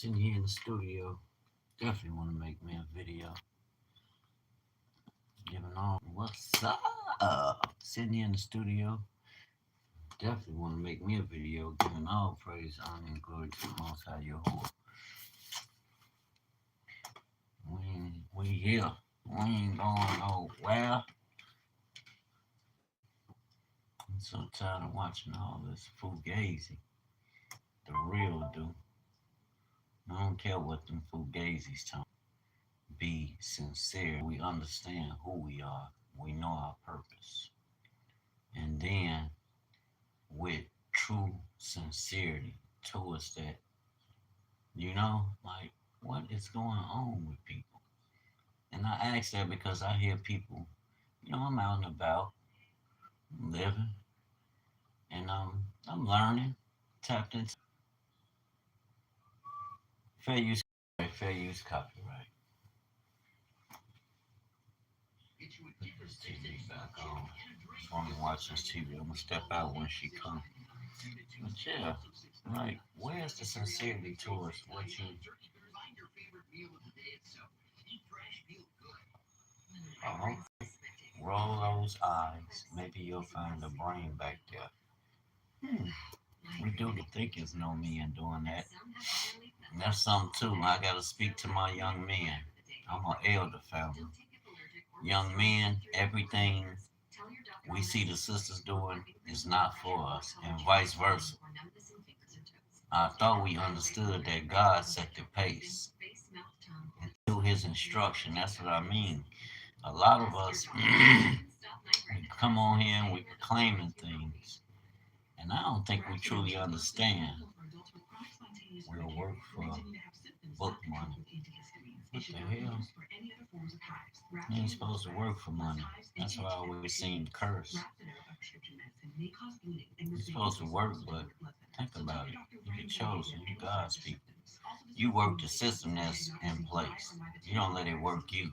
Sitting here in the studio, definitely want to make me a video. Giving all what's up? Sitting here in the studio, definitely want to make me a video. Giving all praise, honor, and glory to the Most High Yahuwah. We here. We ain't going nowhere. I'm so tired of watching all this fugazi. The real do. I don't care what them fugazis tell me. Be sincere. We understand who we are. We know our purpose. And then with true sincerity towards that, like what is going on with people? And I ask that because I hear people, I'm out and about, living, and I'm learning, tapped into fair use copyright. Put this TV back on. Just want to watch this TV. I'm gonna step out when she comes. But yeah, like, where's the sincerity towards what you? Oh, roll those eyes. Maybe you'll find the brain back there. Hmm. We do the thinkers know me in doing that. And that's something too. I gotta speak to my young men. I'm an elder family. Young men, everything we see the sisters doing is not for us, and vice versa. I thought we understood that God set the pace and through His instruction. That's what I mean. A lot of us we come on here and we proclaiming things, and I don't think we truly understand. We'll work for book money. What the hell? You ain't supposed to work for money. That's why I always seem cursed. You're supposed to work, but think about it. You're chosen. You're God's people. You work the system that's in place. You don't let it work you.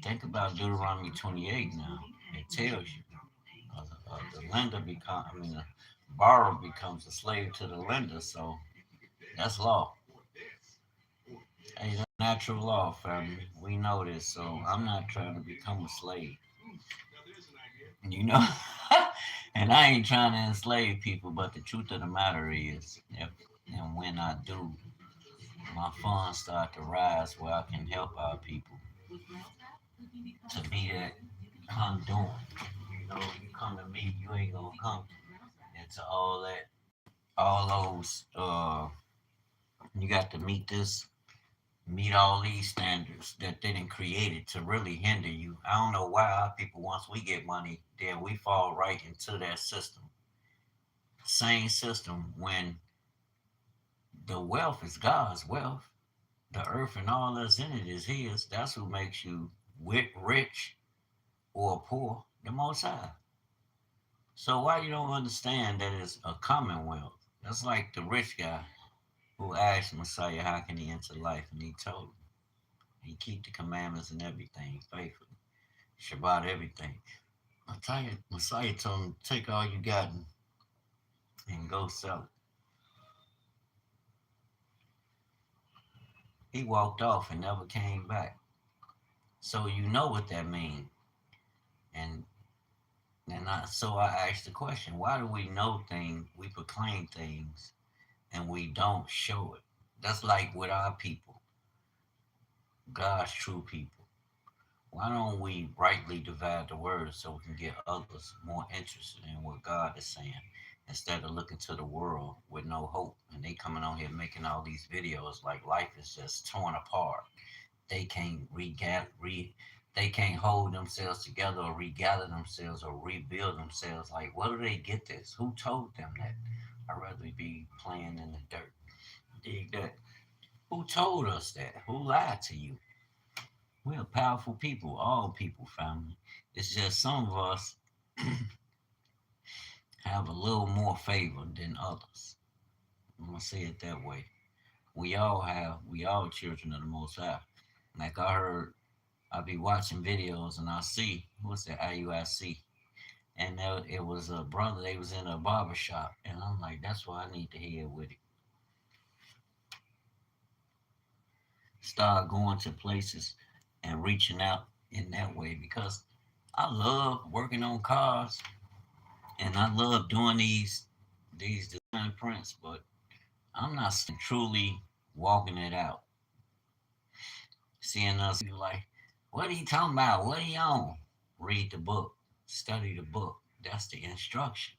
Think about Deuteronomy 28 now. It tells you the lender the borrower becomes a slave to the lender. So that's law. Hey, that's natural law, family. We know this. So I'm not trying to become a slave. You know? And I ain't trying to enslave people, but the truth of the matter is, if and when I do, my funds start to rise where I can help our people to be that conduit. You come to me, you ain't gonna come into all that, all those. You got to meet all these standards that they didn't created to really hinder you. I don't know why our people, once we get money, then we fall right into that system. Same system when the wealth is God's wealth. The earth and all that's in it is His. That's who makes you rich or poor, the Most High. So why you don't understand that it's a commonwealth? That's like the rich guy who asked Messiah how can he enter life, and he told him he keep the commandments and everything faithfully, Shabbat everything. Messiah told him take all you got and go sell it. He walked off and never came back. So you know what that means. And I asked the question, why do we know things, we proclaim things, and we don't show it? That's like with our people, God's true people. Why don't we rightly divide the word so we can get others more interested in what God is saying instead of looking to the world with no hope? And they coming on here making all these videos like life is just torn apart. They can't they can't hold themselves together or regather themselves or rebuild themselves. Like, where do they get this? Who told them that? I'd rather be playing in the dirt. Dig that. Who told us that? Who lied to you? We're powerful people, all people, family. It's just some of us have a little more favor than others. I'm gonna say it that way. We all children of the Most High. Like I be watching videos and I see, what's that, IUIC? And it was a brother, they was in a barber shop. And I'm like, that's why I need to hear with it. start going to places and reaching out in that way because I love working on cars and I love doing these design prints, but I'm not truly walking it out. Seeing us like, what are you talking about? What are you on? Read the book, study the book. That's the instruction.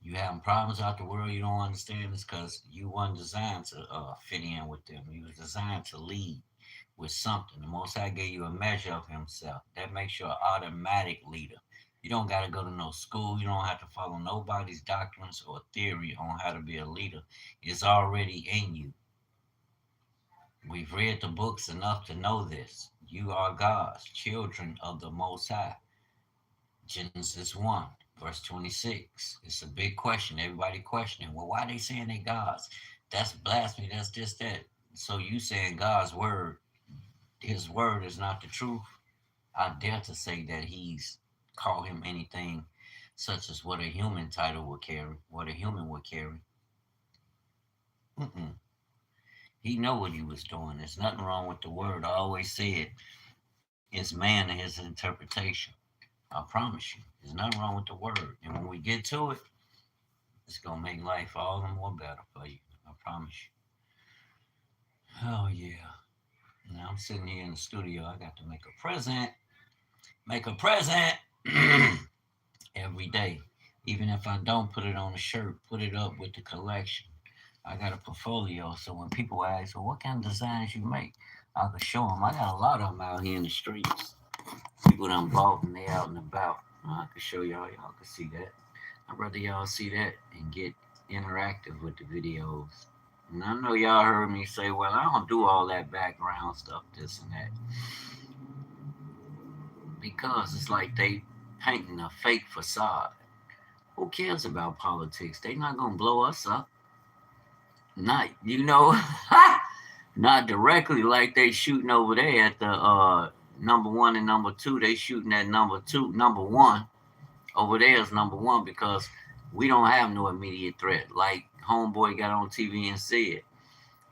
You having problems out the world you don't understand is because you weren't designed to fit in with them. You was designed to lead with something. The Most High gave you a measure of Himself. That makes you an automatic leader. You don't got to go to no school. You don't have to follow nobody's doctrines or theory on how to be a leader. It's already in you. We've read the books enough to know this. You are God's children of the Most High. Genesis 1, verse 26. It's a big question. Everybody questioning, well, why they saying they God's? That's blasphemy. That's this, that. So you saying God's word, His word is not the truth? I dare to say that He's called Him anything such as what a human title would carry, what a human would carry. Mm-mm. He know what He was doing. There's nothing wrong with the word. I always say it's man and his interpretation. I promise you, there's nothing wrong with the word. And when we get to it, it's gonna make life all the more better for you. I promise you. Oh yeah. Now I'm sitting here in the studio. I got to make a present. Make a present every day. Even if I don't put it on a shirt, put it up with the collection. I got a portfolio, so when people ask, "Well, what kind of designs you make?" I can show them. I got a lot of them out here in the streets. People done bought and they out and about. I can show y'all. Y'all can see that. I'd rather y'all see that and get interactive with the videos. And I know y'all heard me say, "Well, I don't do all that background stuff, this and that," because it's like they painting a fake facade. Who cares about politics? They not gonna blow us up. Not not directly like they shooting over there at the number one and number two. They shooting at number one. Over there is number one because we don't have no immediate threat. Like Homeboy got on TV and said,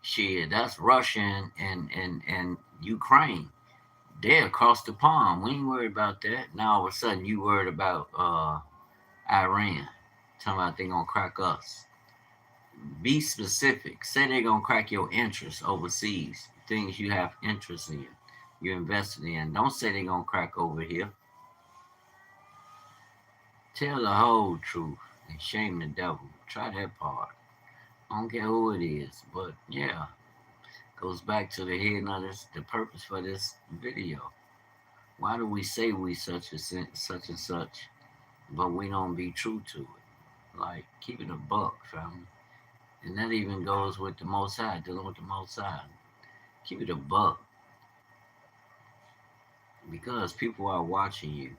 shit, that's Russia and Ukraine. They're across the pond. We ain't worried about that. Now all of a sudden you worried about Iran. Talking about they gonna crack us. Be specific. Say they're gonna crack your interests overseas, things you have interest in, you're invested in. Don't say they're gonna crack over here. Tell the whole truth and shame the devil. Try that part. I don't care who it is, but yeah, goes back to the head of this, the purpose for this video. Why do we say we such and such, but we don't be true to it? Like keep it a buck, family. And that even goes with the Most High, dealing with the Most High. Keep it a buck. Because people are watching you.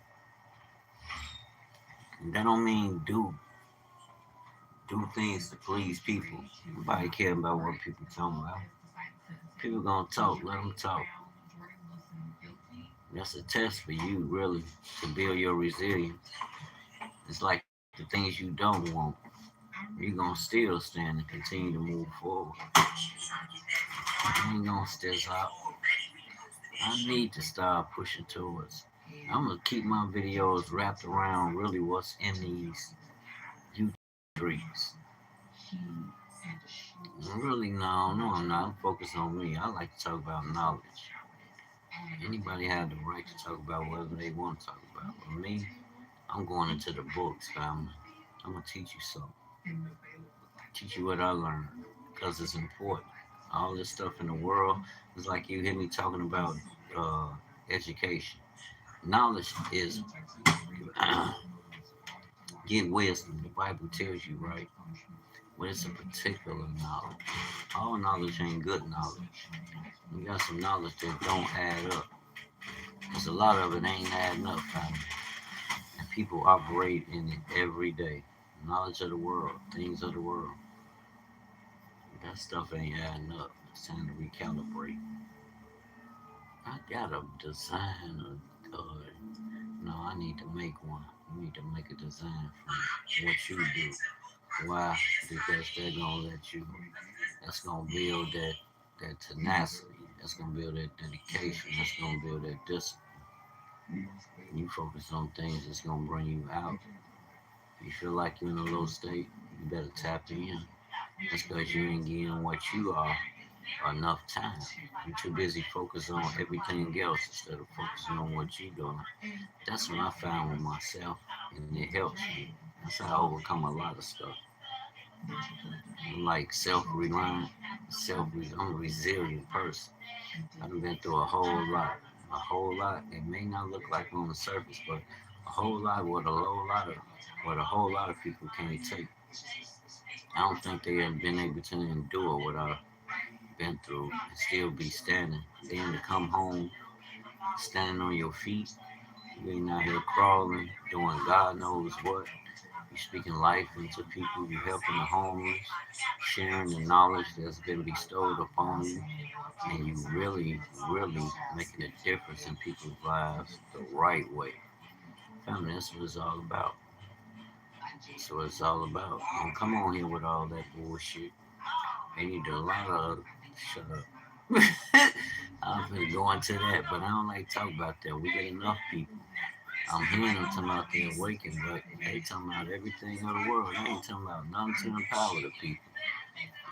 And that don't mean do things to please people. Nobody care about what people talking about. People gonna talk, let them talk. That's a test for you, really, to build your resilience. It's like the things you don't want. You're gonna still stand and continue to move forward. You ain't gonna still out. I need to start pushing towards. I'm gonna keep my videos wrapped around really what's in these YouTube streets. Really, no, I'm not. I'm focused on me. I like to talk about knowledge. Anybody have the right to talk about whatever they want to talk about. But me, I'm going into the books, family. I'm gonna teach you something. Teach you what I learned because it's important. All this stuff in the world is like you hear me talking about uh, education. Knowledge is get wisdom. The Bible tells you, right? But it's a particular knowledge. All knowledge ain't good knowledge. You got some knowledge that don't add up. Because a lot of it ain't adding up, family. And people operate in it every day. Knowledge of the world, things of the world. That stuff ain't adding up. It's time to recalibrate. I got a design. No, I need to make one. You need to make a design from what you do. Why? Because they're gonna let you. That's gonna build that tenacity. That's gonna build that dedication. That's gonna build that discipline. You focus on things that's gonna bring you out. If you feel like you're in a low state, you better tap in. That's because you ain't getting what you are enough time. You're too busy focusing on everything else instead of focusing on what you're doing. That's what I found with myself, and it helps me. That's how I overcome a lot of stuff. I'm like self-reliant, I'm a resilient person. I've been through a whole lot. It may not look like on the surface, but a whole lot what a whole lot of people can't take. I don't think they have been able to endure what I've been through and still be standing. Then to come home, standing on your feet, you ain't out here crawling, doing God knows what. You speaking life into people, you helping the homeless, sharing the knowledge that's been bestowed upon you, and you really making a difference in people's lives the right way. Family, that's what it's all about. That's what it's all about. Don't come on here with all that bullshit. They need a lot of shut up. I'm gonna go into that, but I don't like to talk about that. We get enough people. I'm hearing them talking about they're awakened, but they talking about everything of the world. They ain't talking about nothing to empower the people.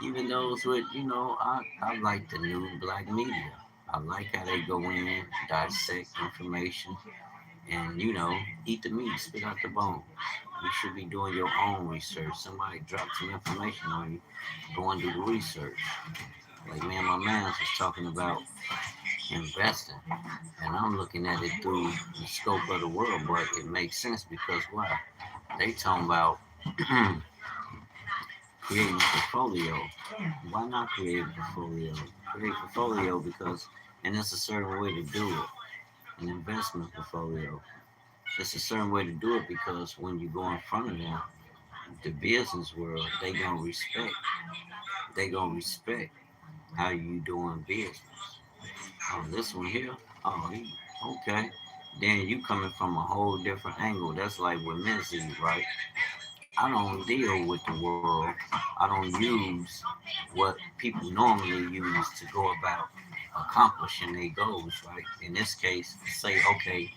Even those with, I like the new black media. I like how they go in, dissect information, and, eat the meat, spit out the bone. You should be doing your own research. Somebody drops some information on you, go and do the research. Like, man, my man was talking about investing, and I'm looking at it through the scope of the world, but it makes sense because why? They talking about creating a portfolio. Why not create a portfolio? Create a portfolio because, and it's a certain way to do it. An investment portfolio. It's a certain way to do it because when you go in front of them, the business world, they gonna respect how you doing business. Oh, this one here. Oh, okay. Then you coming from a whole different angle. That's like with Mizzy, right? I don't deal with the world. I don't use what people normally use to go about accomplishing their goals, right? In this case, say, okay,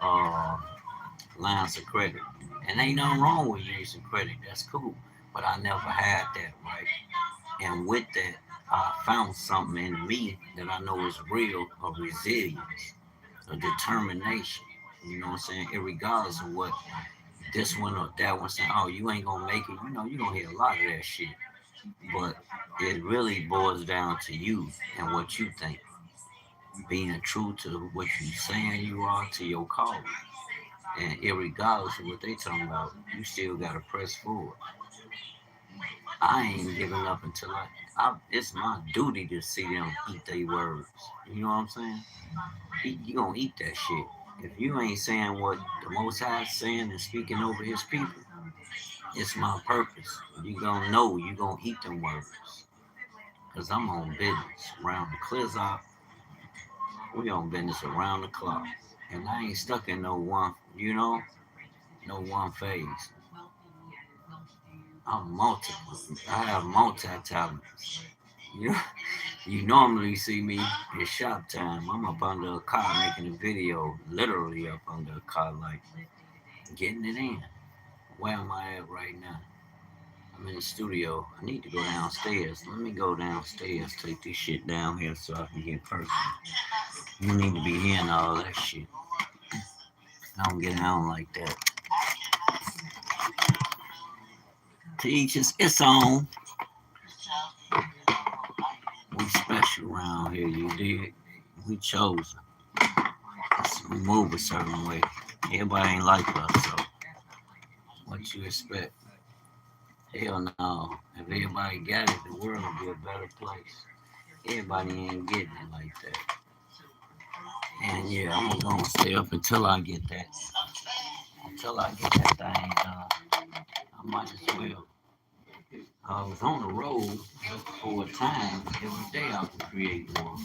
uh, lines of credit. And ain't nothing wrong with using credit. That's cool. But I never had that, right? And with that, I found something in me that I know is real, a resilience, a determination. You know what I'm saying? Irregardless of what this one or that one saying, oh, you ain't gonna make it. You're gonna hear a lot of that shit. But it really boils down to you and what you think. Being true to what you saying you are to your calling. And irregardless of what they talking about, you still gotta press forward. I ain't giving up until it's my duty to see them eat their words. You know what I'm saying? You gonna eat that shit. If you ain't saying what the Most High is saying and speaking over His people, it's my purpose. You gonna know you gonna eat them words. Cause I'm on business around the clock. We on business around the clock, and I ain't stuck in no one. No one phase. I'm multiple. I have multi talents. You you normally see me in shop time. I'm up under a car making a video, literally up under a car, like getting it in. Where am I at right now? I'm in the studio. I need to go downstairs. Let me go downstairs, take this shit down here so I can get personal. You need to be hearing all that shit. I don't get down like that. To each its own. We special around here, you dig? We chosen. We move a certain way. Everybody ain't like us, so what you expect? Hell no. If everybody got it, the world would be a better place. Everybody ain't getting it like that. And yeah, I'm gonna stay up until I get that. Until I get that thing done. I might as well. I was on the road for a time. Every day I could create one.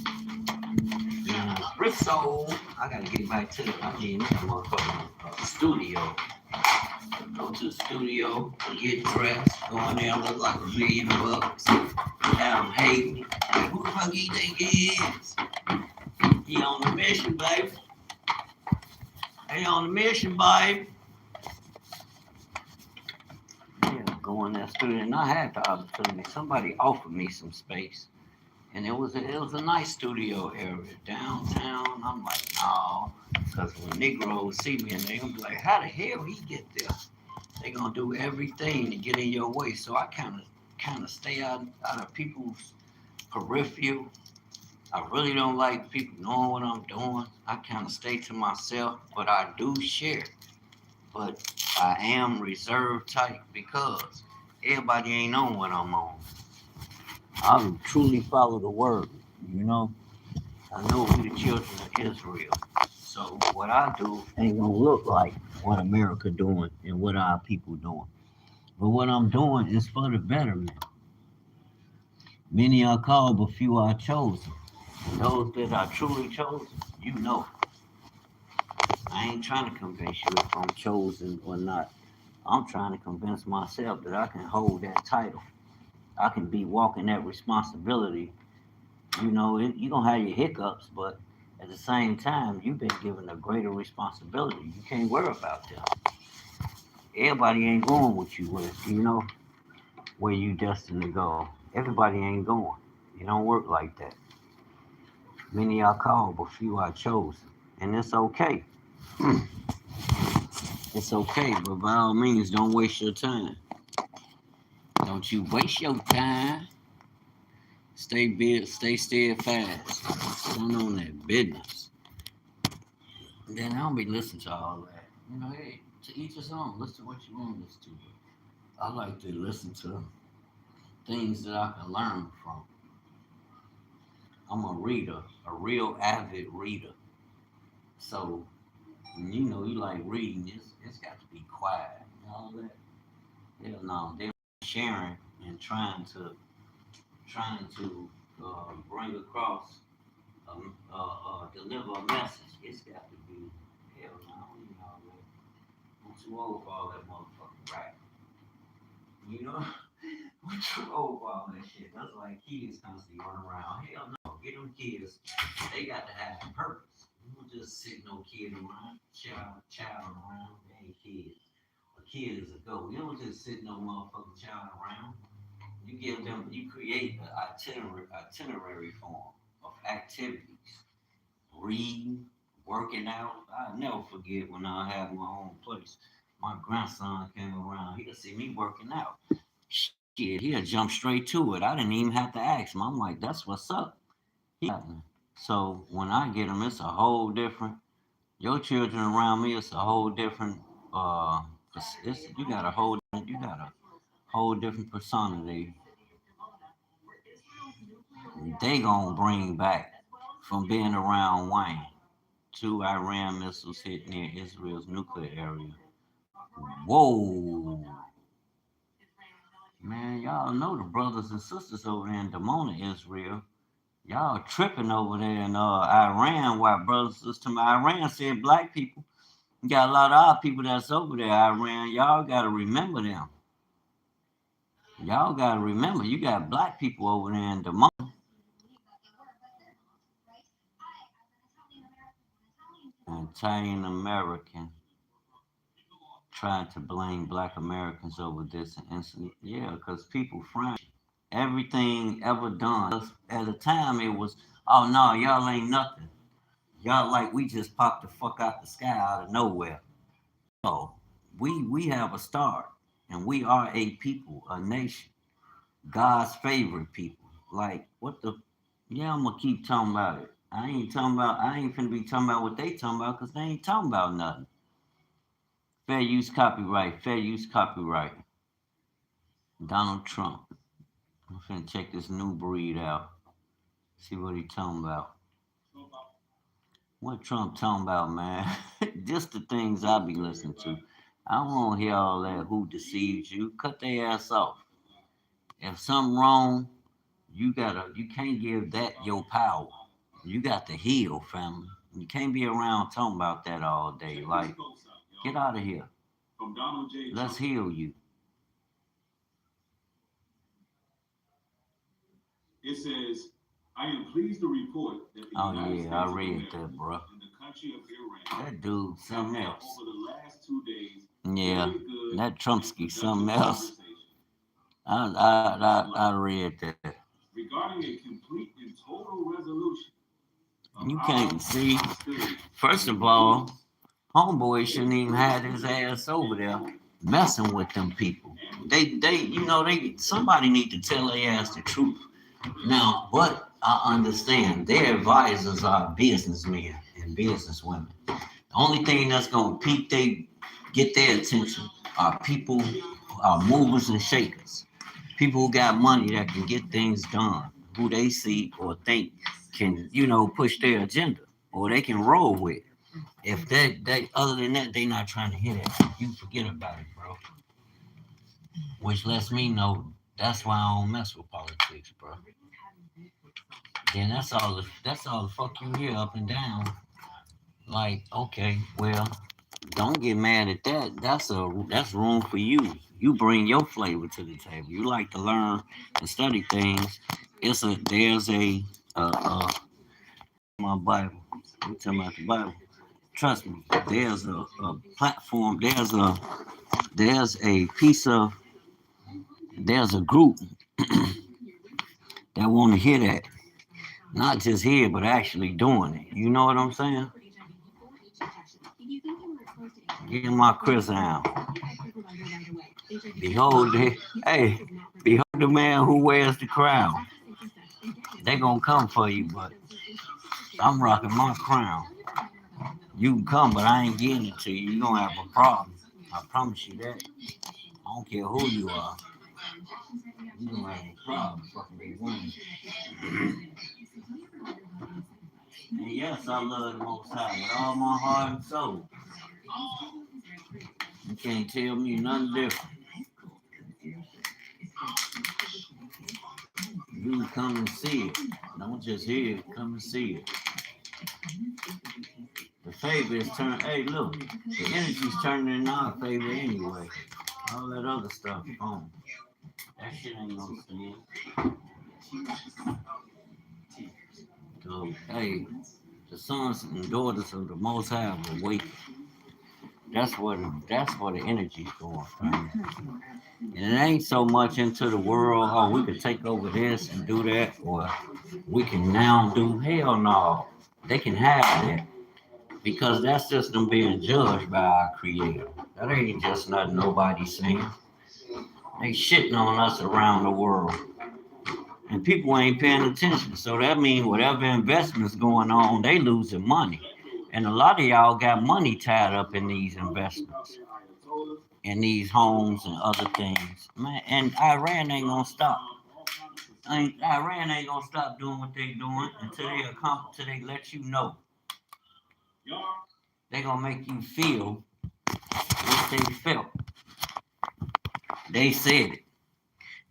So I gotta get back to the I mean, motherfucking studio. Go to the studio, get dressed, go in there, look like $1 million. Have them hate me. Like, who the fuck you think he is? He on the mission, baby. He on the mission, baby. Yeah, go in that studio, and I had the opportunity. Somebody offered me some space, and it was a nice studio area downtown. I'm like, no, because when Negroes see me, and they gonna be like, how the hell he get there? They gonna do everything to get in your way. So I kind of stay out of people's peripheral. I really don't like people knowing what I'm doing. I kind of stay to myself, but I do share. But I am reserved type because everybody ain't on what I'm on. I truly follow the word, you know. I know we the children of Israel. So what I do ain't gonna look like what America doing and what our people doing. But what I'm doing is for the betterment. Many are called, but few are chosen. And those that are truly chosen, you know. I ain't trying to convince you if I'm chosen or not. I'm trying to convince myself that I can hold that title. I can be walking that responsibility. You know, you're going to have your hiccups, but at the same time, you've been given a greater responsibility. You can't worry about that. Everybody ain't going with you where you destined to go. Everybody ain't going. It don't work like that. Many are called, but few are chosen. And it's okay. It's okay, but by all means, don't waste your time. Don't you waste your time. Stay steadfast. Stand on that business. Then I don't be listening to all that. Hey, to each his own. Listen to what you want to listen to. I like to listen to things that I can learn from. I'm a reader, a real avid reader. So, you like reading, it's got to be quiet and all that. Hell no, they're sharing and trying to bring across, deliver a message. It's got to be, hell no, I'm too old for all that motherfucking rap. You know, I'm too old for all that shit. That's like kids constantly running around. Hell no, get them kids. They got to have a purpose. You don't just sit no kid around, child around. They ain't kids. A kid is a goat. You don't just sit no motherfucking child around. You create an itinerary form of activities, reading, working out. I never forget when I had my own place. My grandson came around. He'll see me working out. Shit, he'll jump straight to it. I didn't even have to ask him. I'm like, that's what's up. So when I get him, it's a whole different. Your children around me, it's a whole different. Uh, you got a whole different persona they gonna bring back from being around Wayne. Two Iran missiles hit near Israel's nuclear area. Whoa, man, y'all know the brothers and sisters over there in Dimona, Israel. Y'all tripping over there in Iran. While brothers and sisters to my Iran said black people. You got a lot of our people that's over there, Iran. Y'all gotta remember them. Y'all gotta remember you got black people over there in Dimona. Italian American trying to blame black Americans over this incident. Yeah, because people frown. Everything ever done. At the time, it was, oh no, y'all ain't nothing. Y'all like we just popped the fuck out the sky out of nowhere. No, we have a start, and we are a people, a nation, God's favorite people. Like what the? Yeah, I'm gonna keep talking about it. I ain't talking about. I ain't finna be talking about what they talking about because they ain't talking about nothing. Fair use copyright. Fair use copyright. Donald Trump. I'm finna check this new breed out. See what he talking about. What Trump talking about, man? Just the things I be listening to. I don't want to hear all that who deceives you. Cut their ass off. If something wrong, you can't give that your power. You got to heal, family. You can't be around talking about that all day. Like, get out of here. Let's heal you. I am pleased to report that the United States I read that, bro. In the country of Iran, that dude, something else. Over the last 2 days, yeah, that Trumpsky, something else. I read that. Regarding a complete and total resolution. You can't see. First of all, homeboy shouldn't even have his ass over there messing with them people. Somebody need to tell their ass the truth. Now, but I understand their advisors are businessmen and businesswomen. The only thing that's gonna get their attention are people, are movers and shakers. People who got money that can get things done, who they see or think can, push their agenda or they can roll with. If they other than that, they not trying to hear that. You forget about it, bro. Which lets me know that's why I don't mess with politics, bro. Then that's all the fuck you hear up and down. Like, okay, well, don't get mad at that. That's room for you. You bring your flavor to the table. You like to learn and study things. There's my Bible. I'm talking about the Bible. Trust me. There's a platform. There's a piece of there's a group that want to hear that. Not just here, but actually doing it. You know what I'm saying? Give my Chris out. Hey, behold the man who wears the crown. They gonna come for you, but I'm rocking my crown. You can come, but I ain't getting it to you. You gonna have a problem. I promise you that. I don't care who you are. You gonna have a problem fucking with women. And yes, I love the Most High with all my heart and soul. You can't tell me nothing different. You come and see it. Don't just hear it, come and see it. The favor is turning. Hey, look, the energy's turning in our favor anyway. All that other stuff, that shit ain't gonna stand. So, hey, the sons and daughters of the Most High will wake. That's where the energy's going from. And it ain't so much into the world. Oh, we could take over this and do that, or we can now do. Hell no, they can have that because that's just them being judged by our Creator. That ain't just nothing nobody's saying. They shitting on us around the world, and people ain't paying attention. So that means whatever investments going on, they losing money, and a lot of y'all got money tied up in these investments, in these homes and other things, man. And Iran ain't gonna stop doing what they doing until they let you know. They gonna make you feel what they felt. They said it.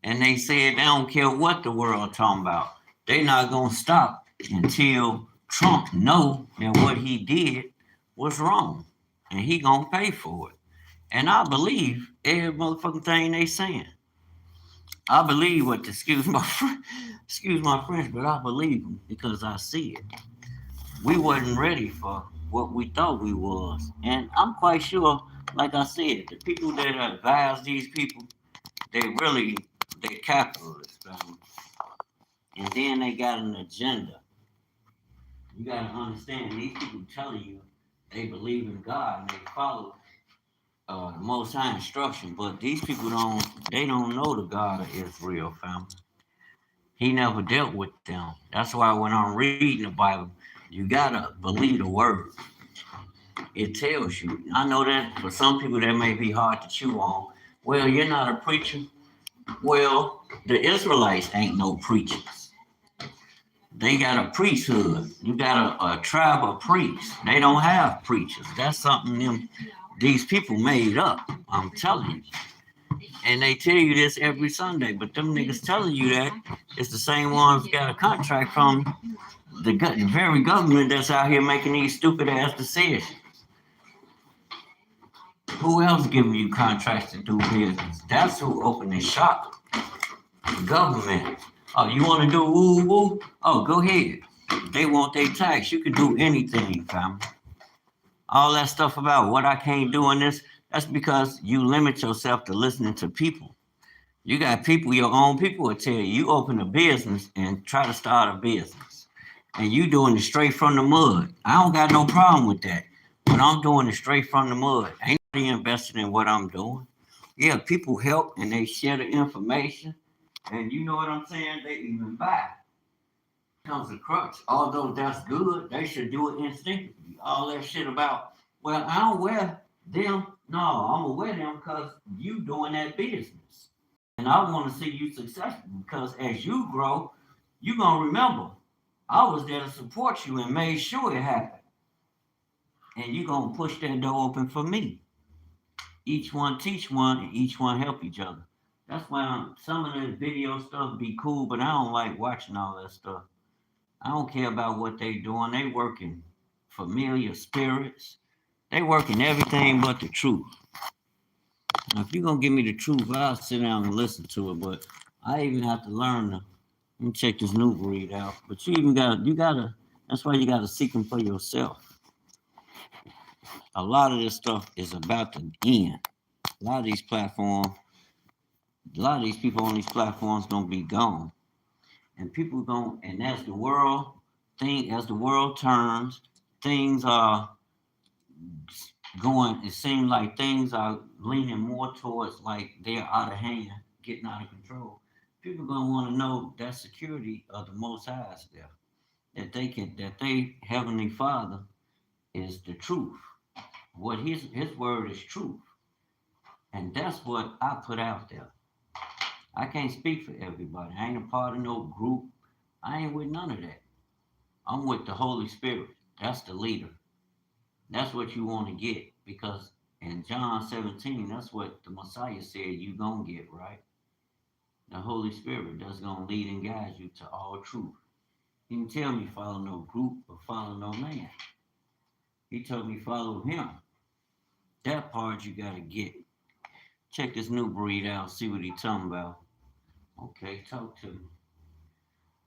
And they said they don't care what the world talking about. They not gonna stop until Trump know that what he did was wrong. And he gonna pay for it. And I believe every motherfucking thing they saying. I believe what excuse my French, but I believe them because I see it. We wasn't ready for what we thought we was. And I'm quite sure, like I said, the people that advise these people, they're capitalists. And then they got an agenda. You gotta understand these people telling you they believe in God and they follow the Most High instruction, but these people don't know the God of Israel, family. He never dealt with them. That's why when I'm reading the Bible, you gotta believe the word. It tells you. I know that for some people that may be hard to chew on. Well, you're not a preacher. Well, the Israelites ain't no preachers. They got a priesthood. You got a tribe of priests. They don't have preachers. That's something these people made up. I'm telling you. And they tell you this every Sunday, but them niggas telling you that it's the same ones got a contract from the very government that's out here making these stupid ass decisions. Who else giving you contracts to do business? That's who opened the shop. The government. Oh, you want to do woo woo? Oh, go ahead. They want their tax. You can do anything, fam. All that stuff about what I can't do in this, that's because you limit yourself to listening to people. You got people, your own people will tell you, you open a business and try to start a business. And you doing it straight from the mud. I don't got no problem with that. But I'm doing it straight from the mud. Ain't nobody invested in what I'm doing. Yeah, people help and they share the information. And you know what I'm saying? They even buy. Comes a crutch. Although that's good, they should do it instinctively. All that shit about, well, I don't wear them. No, I'm gonna wear them because you doing that business. And I want to see you successful because as you grow, you're gonna remember I was there to support you and made sure it happened. And you're gonna push that door open for me. Each one teach one and each one help each other. That's why some of the video stuff be cool, but I don't like watching all that stuff. I don't care about what they doing. They working familiar spirits. They working everything but the truth. Now, if you're gonna give me the truth, I'll sit down and listen to it. But I even have to learn to. Let me check this new breed out. But you gotta. That's why you gotta seek them for yourself. A lot of this stuff is about to end. A lot of these platforms, a lot of these people on these platforms gonna be gone, and people going and as the world turns, things are going, it seems like things are leaning more towards like they're out of hand, getting out of control. People gonna want to know that security of the Most High is there, that they Heavenly Father is the truth. What His word is truth, and that's what I put out there. I can't speak for everybody. I ain't a part of no group. I ain't with none of that. I'm with the Holy Spirit. That's the leader. That's what you want to get because in John 17, that's what the Messiah said you gonna get, right? The Holy Spirit that's gonna lead and guide you to all truth. He didn't tell me follow no group or follow no man. He told me follow him. That part you gotta get. Check this new breed out, see what he talking about. Okay, talk to me.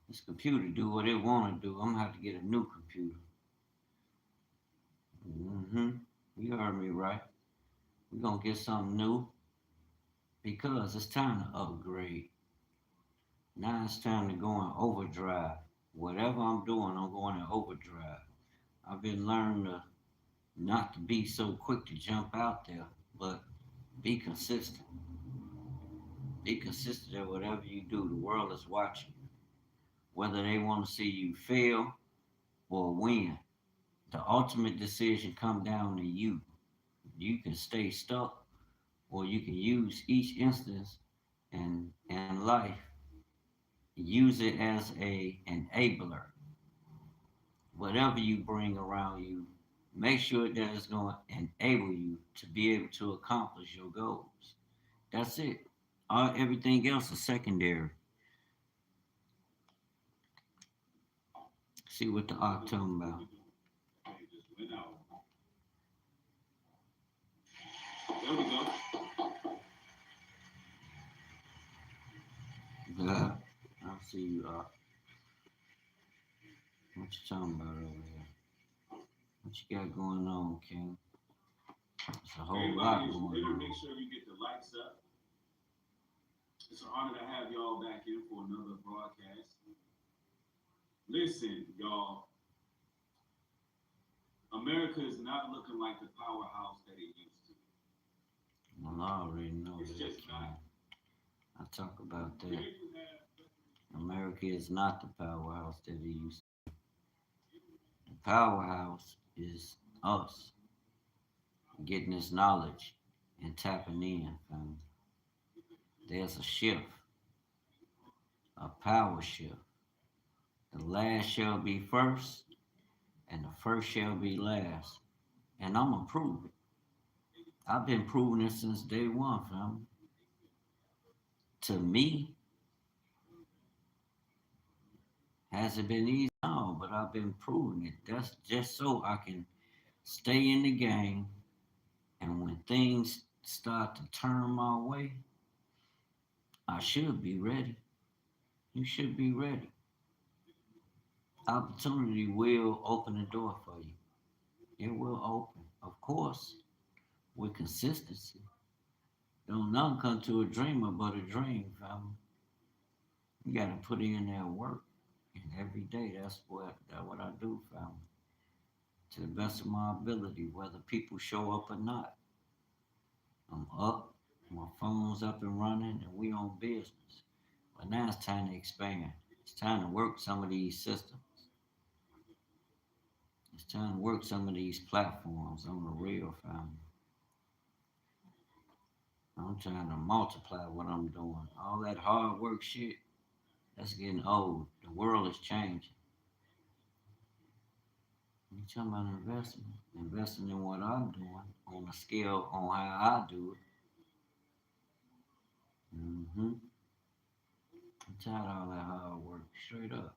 This computer do what it wanna do. I'm gonna have to get a new computer. Mm-hmm. You heard me right. We're gonna get something new because it's time to upgrade. Now it's time to go in overdrive. Whatever I'm doing, I'm going in overdrive. I've been learning to not to be so quick to jump out there, but be consistent. Be consistent at whatever you do. The world is watching. Whether they want to see you fail or win, the ultimate decision come down to you. You can stay stuck, or you can use each instance in life, use it as a enabler. Whatever you bring around you, make sure that it's going to enable you to be able to accomplish your goals. That's it. Everything else is secondary. See what the art talking about. Yeah, I see you. What you talking about over here? What you got going on, King? It's a whole lot going on. Make sure you get the lights up. It's an honor to have y'all back in for another broadcast. Listen, y'all, America is not looking like the powerhouse that it used to. Well, I already know it's that. Just not. I talk about that. America is not the powerhouse that it used to. The powerhouse is us getting this knowledge and tapping in, family. There's a shift, a power shift. The last shall be first, and the first shall be last. And I'm gonna prove it. I've been proving it since day one, fam. To me, has it been easy? No, but I've been proving it. That's just so I can stay in the game. And when things start to turn my way, I should be ready. You should be ready. Opportunity will open the door for you. It will open. Of course, with consistency. Don't nothing come to a dreamer but a dream, family. You gotta put in that work. And every day that's what I do, family. To the best of my ability, whether people show up or not. I'm up, my phone's up and running, and we on business. But now it's time to expand. It's time to work some of these systems. It's time to work some of these platforms on the real, family. I'm trying to multiply what I'm doing. All that hard work shit, that's getting old. The world is changing. You talking about investment? Investing in what I'm doing on a scale on how I do it. I'm tired of all that hard work. Straight up.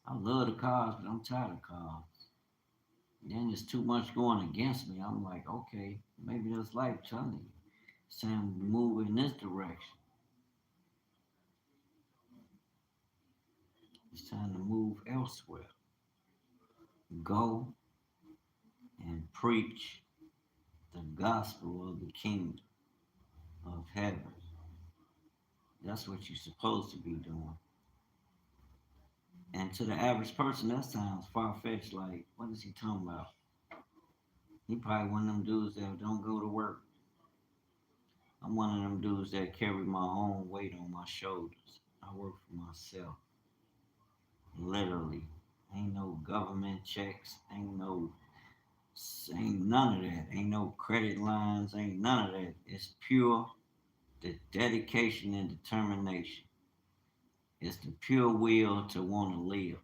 I love the cars, but I'm tired of cars. Then there's too much going against me. I'm like, okay, maybe that's life telling you. It's time to move in this direction. It's time to move elsewhere. Go and preach the gospel of the kingdom of heaven. That's what you're supposed to be doing. And to the average person, that sounds far fetched. Like, what is he talking about? He probably one of them dudes that don't go to work. I'm one of them dudes that carry my own weight on my shoulders. I work for myself. Literally. Ain't no government checks. Ain't none of that. Ain't no credit lines. Ain't none of that. It's pure the dedication and determination. It's the pure will to want to live,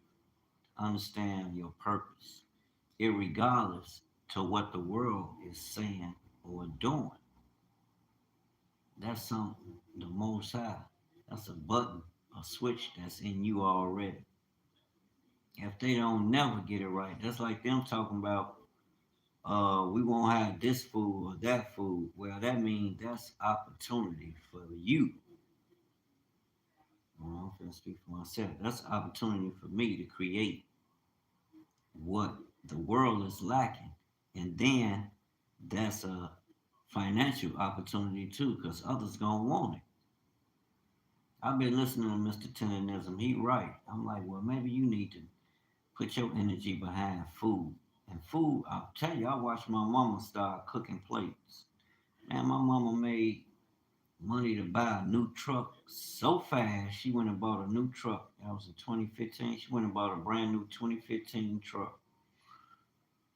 understand your purpose, irregardless to what the world is saying or doing. That's something the most high. That's a button, a switch that's in you already. If they don't never get it right, that's like them talking about we won't have this food or that food. Well, that means that's opportunity for you. Well, I'm finna speak for myself. That's an opportunity for me to create what the world is lacking. And then that's a financial opportunity too, because others gonna want it. I've been listening to Mr. Tennism. He right. I'm like, well, maybe you need to put your energy behind food. And food, I'll tell you, I watched my mama start cooking plates. Man, my mama made money to buy a new truck so fast. She went and bought a new truck. That was in 2015. She went and bought a brand new 2015 truck.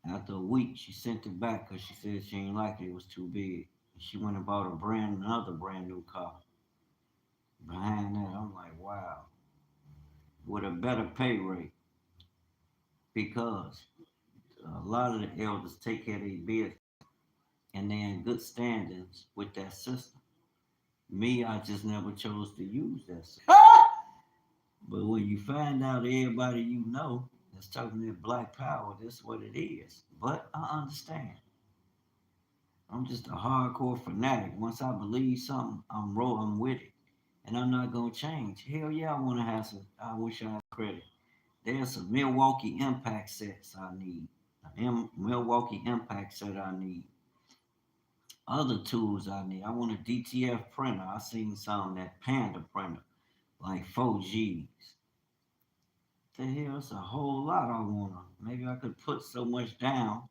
After a week, she sent it back because she said she didn't like it. It was too big. She went and bought another brand new car. Behind that, I'm like, wow, with a better pay rate because a lot of the elders take care of their business and they're in good standings with that system. Me, I just never chose to use that system. But when you find out everybody you know is talking that black power, that's what it is. But I understand. I'm just a hardcore fanatic. Once I believe something, I'm with it. And I'm not gonna change. Hell yeah, I wanna have some I wish I had credit. There's some Milwaukee Impact sets I need. Milwaukee Impact set I need. Other tools I need. I want a DTF printer. I seen some that Panda printer, like 4Gs. The hell, it's a whole lot I wanna. Maybe I could put so much down,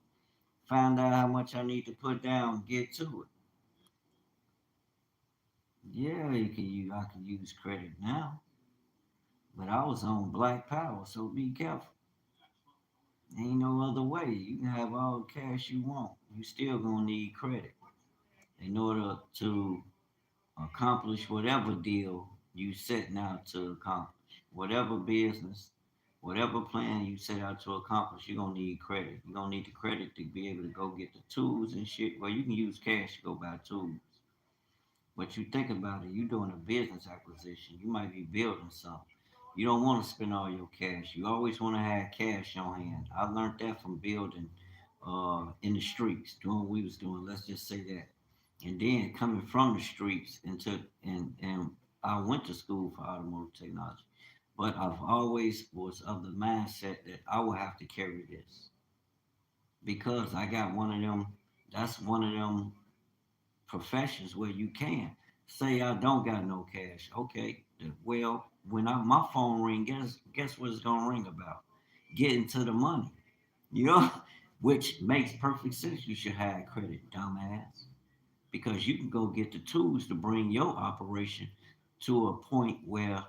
find out how much I need to put down, get to it. Yeah, you can use I can use credit now. But I was on Black Power, so be careful. Ain't no other way. You can have all the cash you want. You still gonna need credit in order to accomplish whatever deal you setting out to accomplish. Whatever business, whatever plan you set out to accomplish, you're gonna need credit. You're gonna need the credit to be able to go get the tools and shit. Well, you can use cash to go buy tools. But you think about it, you're doing a business acquisition. You might be building something. You don't want to spend all your cash. You always want to have cash on hand. I learned that from building in the streets, doing what we was doing. Let's just say that. And then coming from the streets into and I went to school for automotive technology, but I've always was of the mindset that I will have to carry this because I got one of them. That's one of them professions where you can say I don't got no cash. Okay, well when my phone ring, guess what it's gonna ring about? Getting to the money, you know, which makes perfect sense. You should have credit, dumbass, because you can go get the tools to bring your operation to a point where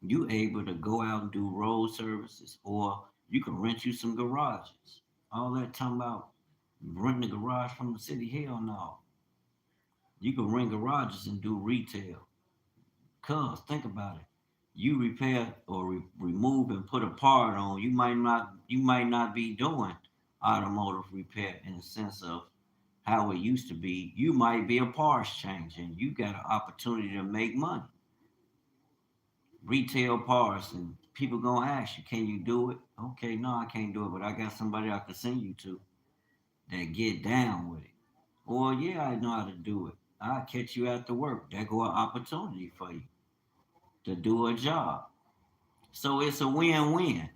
you able to go out and do road services, or you can rent you some garages. All that talking about renting a garage from the city, hell no. You can rent garages and do retail. Cause think about it. You repair or remove and put a part on, you might not be doing automotive repair in the sense of how it used to be. You might be a parts change and you got an opportunity to make money. Retail parts, and people gonna ask you, can you do it? Okay, no, I can't do it, but I got somebody I can send you to that get down with it. Or yeah, I know how to do it. I'll catch you after work. There go an opportunity for you to do a job. So it's a win-win.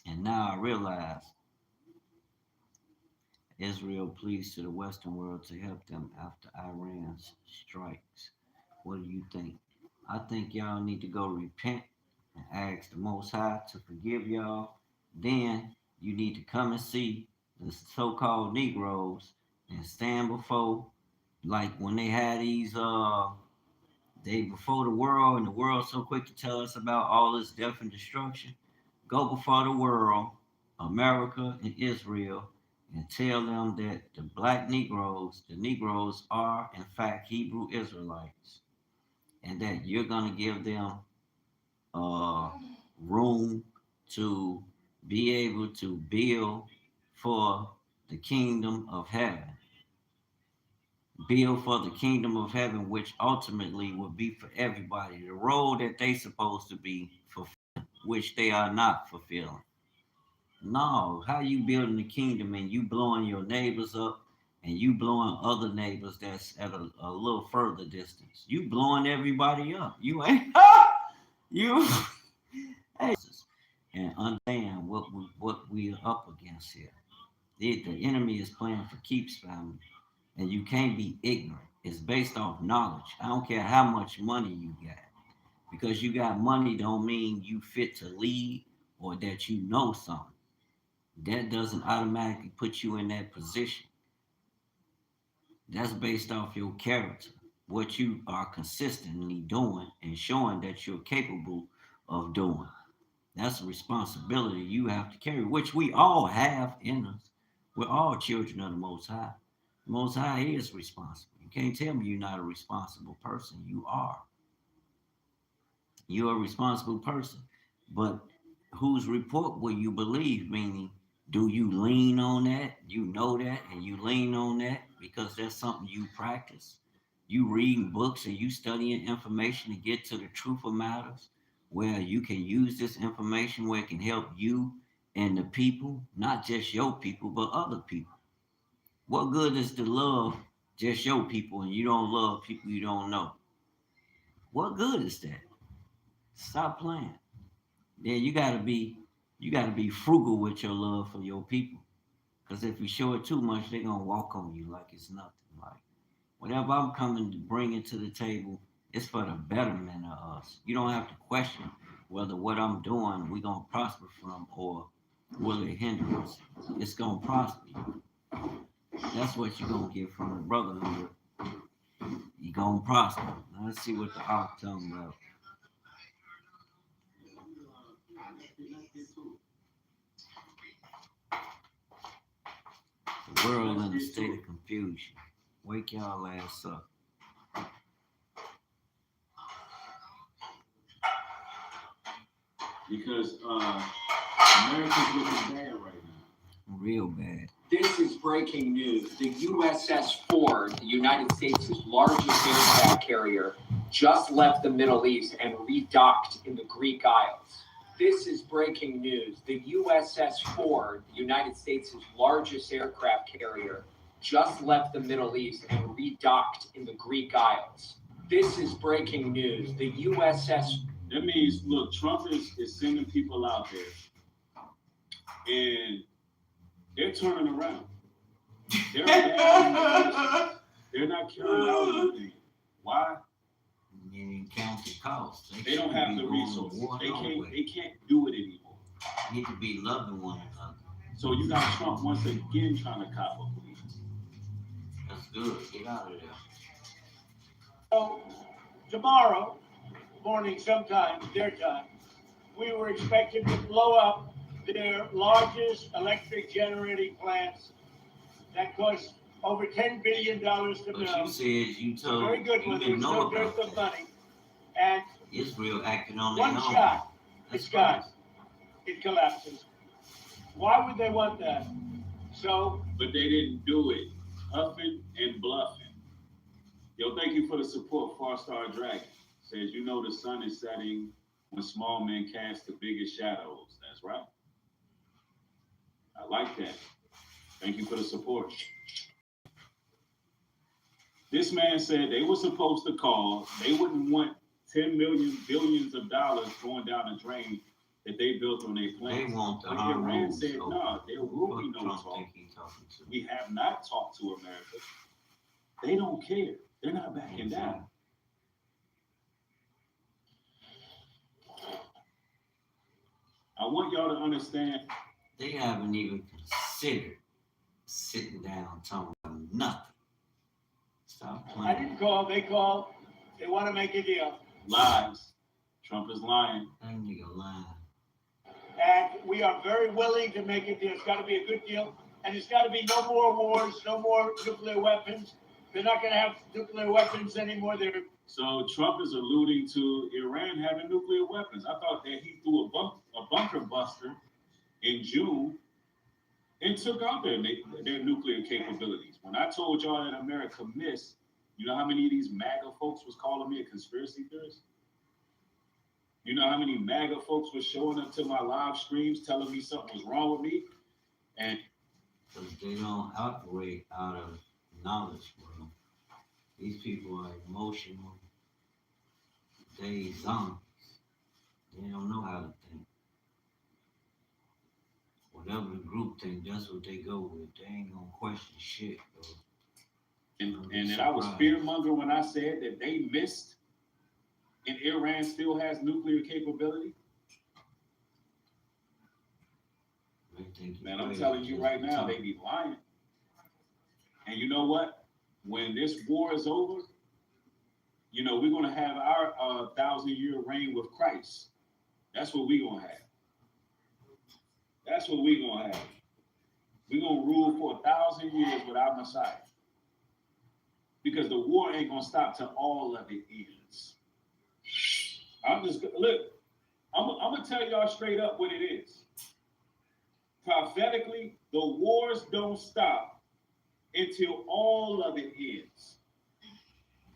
And now I realize Israel pleads to the Western world to help them after Iran's strikes. What do you think? I think y'all need to go repent and ask the Most High to forgive y'all. Then you need to come and see the so-called Negroes and stand before, like when they had these they before the world, and the world so quick to tell us about all this death and destruction. Go before the world, America and Israel, and tell them that the Negroes are in fact Hebrew Israelites, and that you're gonna give them uh, room to be able to build for the kingdom of heaven. Build for the kingdom of heaven, which ultimately will be for everybody. The role that they supposed to be fulfilling, which they are not fulfilling. No, how you building the kingdom and you blowing your neighbors up and you blowing other neighbors that's at a little further distance. You blowing everybody up. You ain't you hey, and understand what we are up against here. The enemy is playing for keeps, family, and you can't be ignorant. It's based off knowledge. I don't care how much money you got. Because you got money don't mean you fit to lead or that you know something. That doesn't automatically put you in that position. That's based off your character, what you are consistently doing and showing that you're capable of doing. That's a responsibility you have to carry, which we all have in us. We're all children of the Most High. The Most High is responsible. You can't tell me you're not a responsible person. You are. You're a responsible person. But whose report will you believe? Meaning, do you lean on that? You know that and you lean on that because that's something you practice. You reading books and you studying information to get to the truth of matters where you can use this information where it can help you and the people, not just your people, but other people. What good is to love just your people and you don't love people you don't know? What good is that? Stop playing. Then you gotta be frugal with your love for your people. Cause if you show it too much, they're gonna walk on you like it's nothing. Like whatever I'm coming to bring it to the table, it's for the betterment of us. You don't have to question whether what I'm doing we gonna prosper from or will it hinder us. It's gonna prosper you. That's what you're gonna get from the brotherhood. You gonna prosper. Now let's see what the ark talking about. The world in a state of confusion. Wake y'all ass up. Because America's looking bad right now. Real bad. This is breaking news. The USS Ford, the United States' largest aircraft carrier, just left the Middle East and redocked in the Greek Isles. This is breaking news. The USS Ford, the United States' largest aircraft carrier, just left the Middle East and redocked in the Greek Isles. This is breaking news. The USS. That means, look, Trump is sending people out there, and they're turning around. They're they're not carrying out anything. Why? You didn't count the cost. They don't have the resources. They can't do it anymore. Need to be loving one another. So you got Trump once again trying to cop a plea. That's good. Get out of there. So tomorrow morning, sometime their time, we were expected to blow up their largest electric generating plants that cost over $10 billion to But build. you said you told Very good you with it. didn't It's know no about dearth of that. money. And Israel acted on their one own. shot, That's it's gone. It collapses. Why would they want that? So, But they didn't do it. Huffing and bluffing. Yo, thank you for the support, Far Star Dragon. Says, you know the sun is setting when small men cast the biggest shadows. That's right. I like that. Thank you for the support. This man said they were supposed to call. They wouldn't want 10 million billions of dollars going down the drain that they built on their plans. They want the But hard Iran rules. said, no, there will be no Trump talk. think he talking to. We have not talked to America. They don't care. They're not backing down. I want y'all to understand. They haven't even considered sitting down talking about nothing. Stop I playing. didn't call, they called. They want to make a deal. Lies. Trump is lying. That nigga lying. And we are very willing to make a deal. It's got to be a good deal. And it's got to be no more wars, no more nuclear weapons. They're not going to have nuclear weapons anymore. So Trump is alluding to Iran having nuclear weapons. I thought that he threw a bunker buster in June and took out their nuclear capabilities. When I told y'all that America missed, you know how many of these MAGA folks was calling me a conspiracy theorist? You know how many MAGA folks were showing up to my live streams telling me something was wrong with me? And Because they don't operate out of knowledge, bro. These people are emotional. They zombies. They don't know how to think. Whatever the group think, that's what they go with. They ain't gonna question shit, bro. and that I was fearmonger when I said that they missed and Iran still has nuclear capability. Man, I'm telling you right now, they be lying. And you know what? When this war is over, you know, we're going to have our 1,000-year reign with Christ. That's what we're going to have. That's what we're going to have. We're going to rule for 1,000 years with our Messiah. Because the war ain't going to stop till all of it ends. I'm going to tell y'all straight up what it is. Prophetically, the wars don't stop until all of it ends.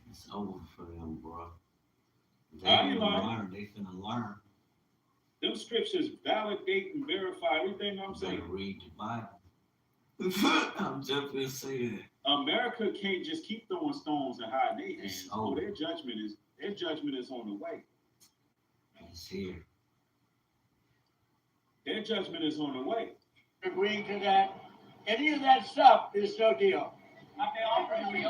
It's over for them, bro. They I ain't finna lying. learn. They finna learn. Them scriptures validate and verify everything I'm saying. Better read the Bible. I'm just gonna say that. America can't just keep throwing stones and hide their hands. It's Oh, over. their judgment is on the way. It's here. Their judgment is on the way. agreeing to that. Any of that stuff is no deal. You said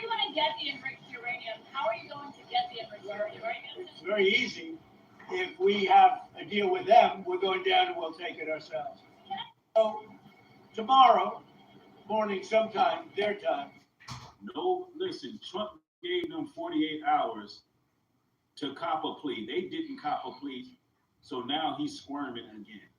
you want to get the enriched uranium. How are you going to get the enriched uranium? It's very easy. If we have a deal with them, we're going down and we'll take it ourselves. So tomorrow morning, sometime, their time. No, listen, Trump gave them 48 hours to cop a plea. They didn't cop a plea, so now he's squirming again.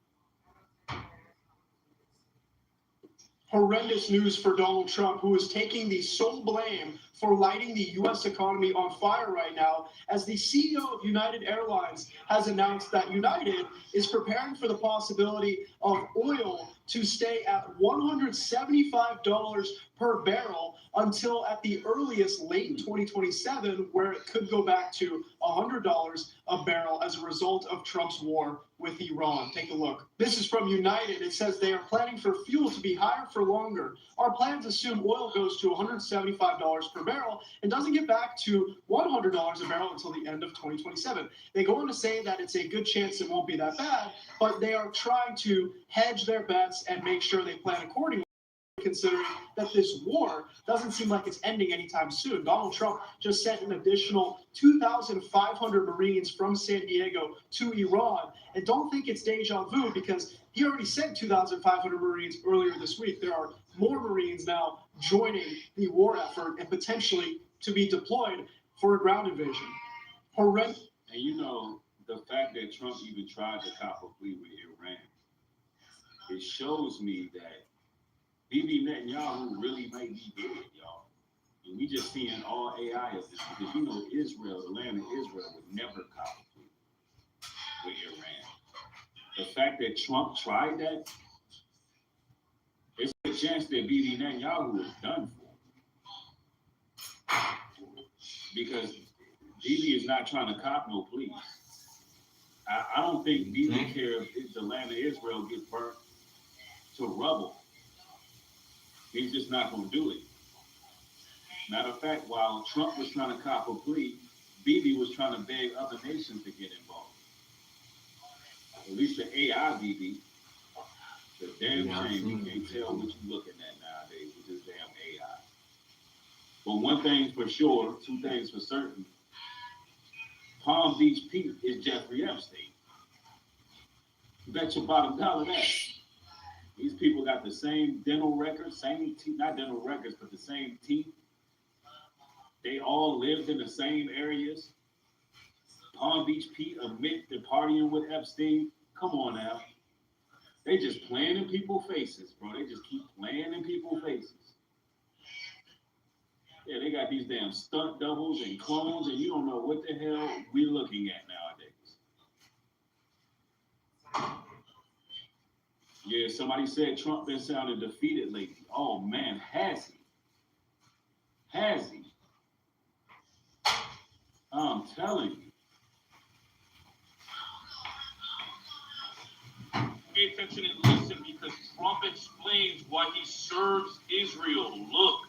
Horrendous news for Donald Trump, who is taking the sole blame for lighting the U.S. economy on fire right now, as the CEO of United Airlines has announced that United is preparing for the possibility of oil to stay at $175 per barrel until at the earliest late 2027, where it could go back to $100 a barrel as a result of Trump's war with with Iran. Take a look. This is from United. It says they are planning for fuel to be higher for longer. Our plans assume oil goes to $175 per barrel and doesn't get back to $100 a barrel until the end of 2027. They go on to say that it's a good chance it won't be that bad, but they are trying to hedge their bets and make sure they plan accordingly, considering that this war doesn't seem like it's ending anytime soon. Donald Trump just sent an additional 2,500 Marines from San Diego to Iran. And don't think it's deja vu, because he already sent 2,500 Marines earlier this week. There are more Marines now joining the war effort and potentially to be deployed for a ground invasion. Horrendous. And you know, the fact that Trump even tried to cop a plea with Iran, it shows me that Bibi Netanyahu really might be dead, y'all. And we just seeing all AI of this, because you know Israel, the land of Israel, would never cop a plea with Iran. The fact that Trump tried that, it's a chance that Bibi Netanyahu is done for. Because Bibi is not trying to cop no pleas. I don't think Bibi cares if the land of Israel gets burnt to rubble. He's just not going to do it. Matter of fact, while Trump was trying to cop a plea, Bibi was trying to beg other nations to get involved. At least the AI Bibi, the damn shame you can't tell what you're looking at nowadays with this damn AI. But one thing's for sure, two things for certain. Palm Beach Pete is Jeffrey Epstein. Bet your bottom dollar that. These people got the same dental records, same teeth, not dental records, but the same teeth. They all lived in the same areas. Palm Beach Pete admit to partying with Epstein. Come on now. They just playing in people's faces, bro. They just keep playing in people's faces. Yeah, they got these damn stunt doubles and clones, and you don't know what the hell we're looking at nowadays. Yeah, somebody said Trump been sounding defeated lately. Oh man, has he? Has he? I'm telling you. Pay attention and listen, because Trump explains why he serves Israel. Look.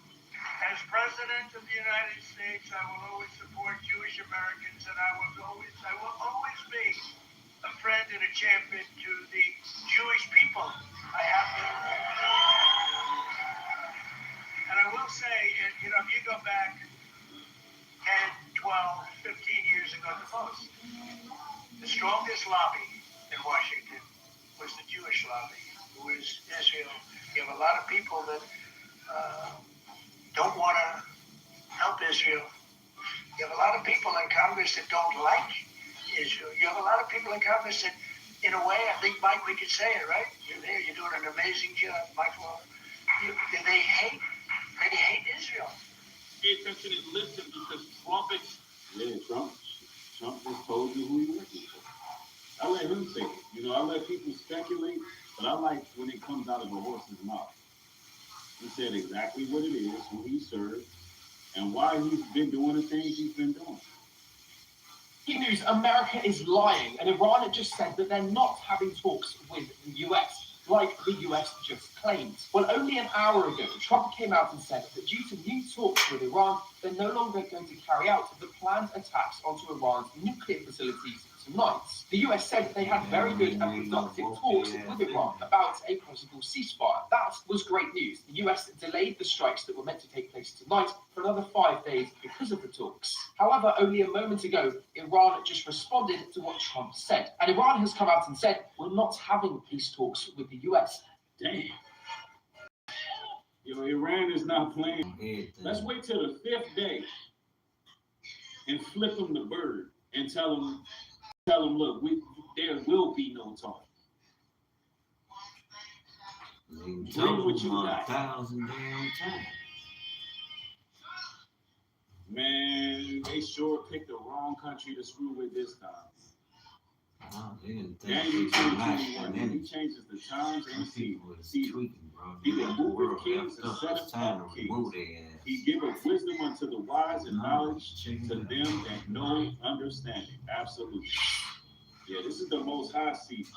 As President of the United States, I will always support Jewish Americans, and I will always be a friend and a champion to the Jewish people. I have to. And I will say, you know, if you go back 10, 12, 15 years ago at the most, the strongest lobby in Washington was the Jewish lobby, who is Israel. You have a lot of people that don't want to help Israel. You have a lot of people in Congress that don't like Israel. You have a lot of people in Congress that, in a way, I think, Mike, we could say it, right? You're there, you're doing an amazing job, Mike. They hate Israel. Pay attention and listen, because Trump Trump just told you who he working for. I let him say it. You know, I let people speculate, but I like when it comes out of a horse's mouth. He said exactly what it is, who he served, and why he's been doing the things he's been doing. Big news, America is lying, and Iran had just said that they're not having talks with the US, like the US just claimed. Well, only an hour ago, Trump came out and said that due to new talks with Iran, they're no longer going to carry out the planned attacks onto Iran's nuclear facilities tonight. The US said they had very good and productive talks with Iran about a possible ceasefire. That was great news. The US delayed the strikes that were meant to take place tonight for another 5 days because of the talks. However, only a moment ago, Iran just responded to what Trump said. And Iran has come out and said, we're not having peace talks with the US. Damn. Yo, Iran is not playing. Let's wait till the 5th day and flip them the bird and tell them, look, there will be no talk. Bring what you got. 1,000 damn times. Man, they sure picked the wrong country to screw with this time. Oh, they didn't think Daniel they could match 2:21, that. he changes the times and seasons. Tweaking, bro. He They will got the move world kings left and up. set It's time up to remove kings. their ass. He giveth wisdom unto the wise and knowledge check to it them that know understanding. Absolutely. Yeah, this is the Most High season.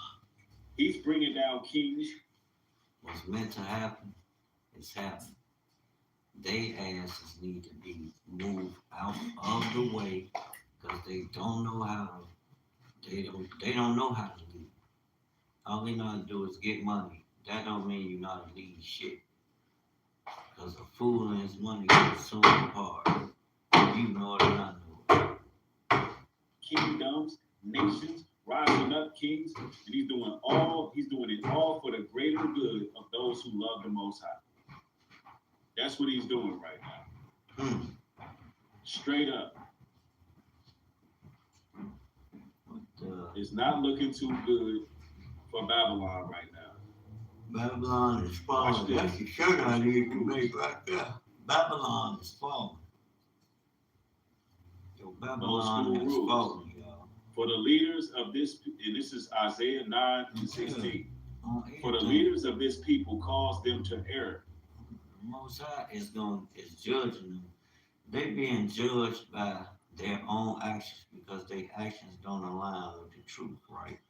He's bringing down kings. What's meant to happen is happening. They asses need to be moved out of the way because they don't know how to. They don't know how to lead. All they know how to do is get money. That don't mean you know how to lead shit. Because a fool and his money consume hard. You know it and I know it. Kingdoms, nations, rising up kings, and he's doing it all for the greater good of those who love the Most High. That's what he's doing right now. Straight up. It's not looking too good for Babylon right now. Babylon is falling. That's the shirt I need to make right there. Babylon is falling. Yo, Babylon is falling, y'all. For the leaders of this, and this is Isaiah 9 and 16. For the leaders of this people cause them to err. The Most High is judging them. They being judged by their own actions because their actions don't align with the truth, right?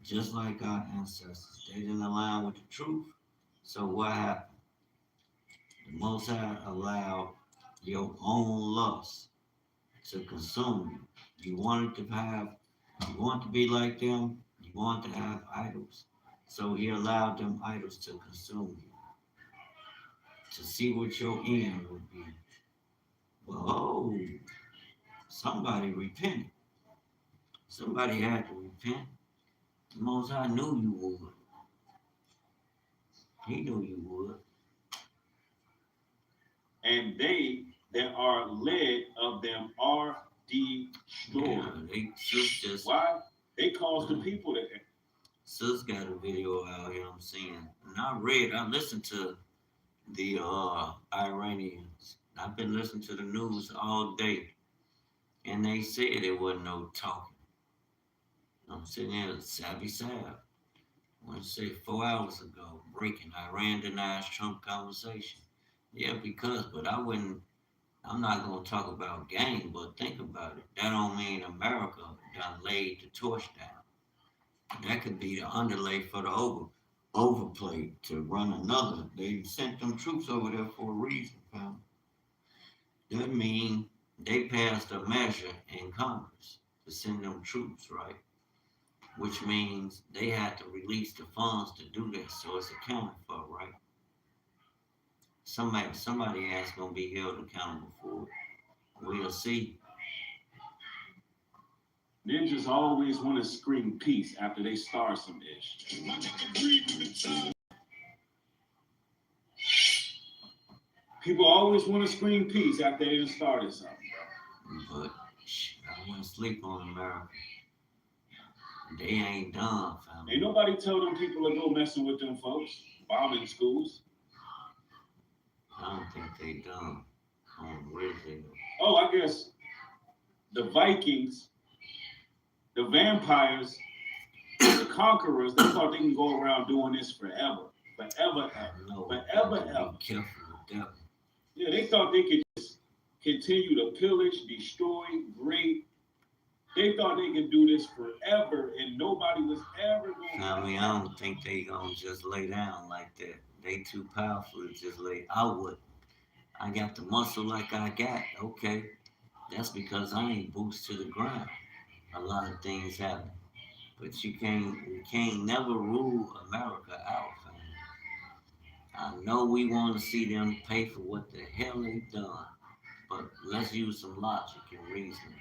Just like our ancestors, they didn't align with the truth. So what happened? The Most High allowed your own lust to consume you. You want to be like them, you want to have idols. So he allowed them idols to consume you. To see what your end would be. Well, somebody repented. Somebody had to repent. The Most High knew you would. He knew you would. And they that are led of them are destroyed. Yeah, why? They caused the people to. Sis got a video out here I'm seeing. And I listened to the Iranians. I've been listening to the news all day. And they said there wasn't no talking. I'm sitting there, savvy sab. I want to say 4 hours ago, breaking Iran denies Trump conversation. Yeah, but I'm not going to talk about game, but think about it. That don't mean America done laid the torch down. That could be the underlay for the overplay to run another. They sent them troops over there for a reason, fam. That mean they passed a measure in Congress to send them troops, right? Which means they had to release the funds to do that, so it's accounted for, right? Somebody else gonna be held accountable for it. We'll see. Ninjas always want to scream peace after they start some ish. People always want to scream peace after they just started something, bro. But I wouldn't sleep on America. They ain't done, fam. Ain't nobody tell them people to go messing with them folks, bombing schools. I don't think they done. Where they go? Oh, I guess the Vikings, the vampires, the conquerors, they thought they can go around doing this forever. Forever. Be careful with that. Yeah, they thought they could just continue to pillage, destroy, rape. They thought they could do this forever, and nobody was ever going to. I don't think they gonna just lay down like that. They too powerful to just lay. I got the muscle like I got. Okay, that's because I ain't boots to the ground. A lot of things happen, but you can't never rule America out, fam. I know we want to see them pay for what the hell they've done, but let's use some logic and reasoning.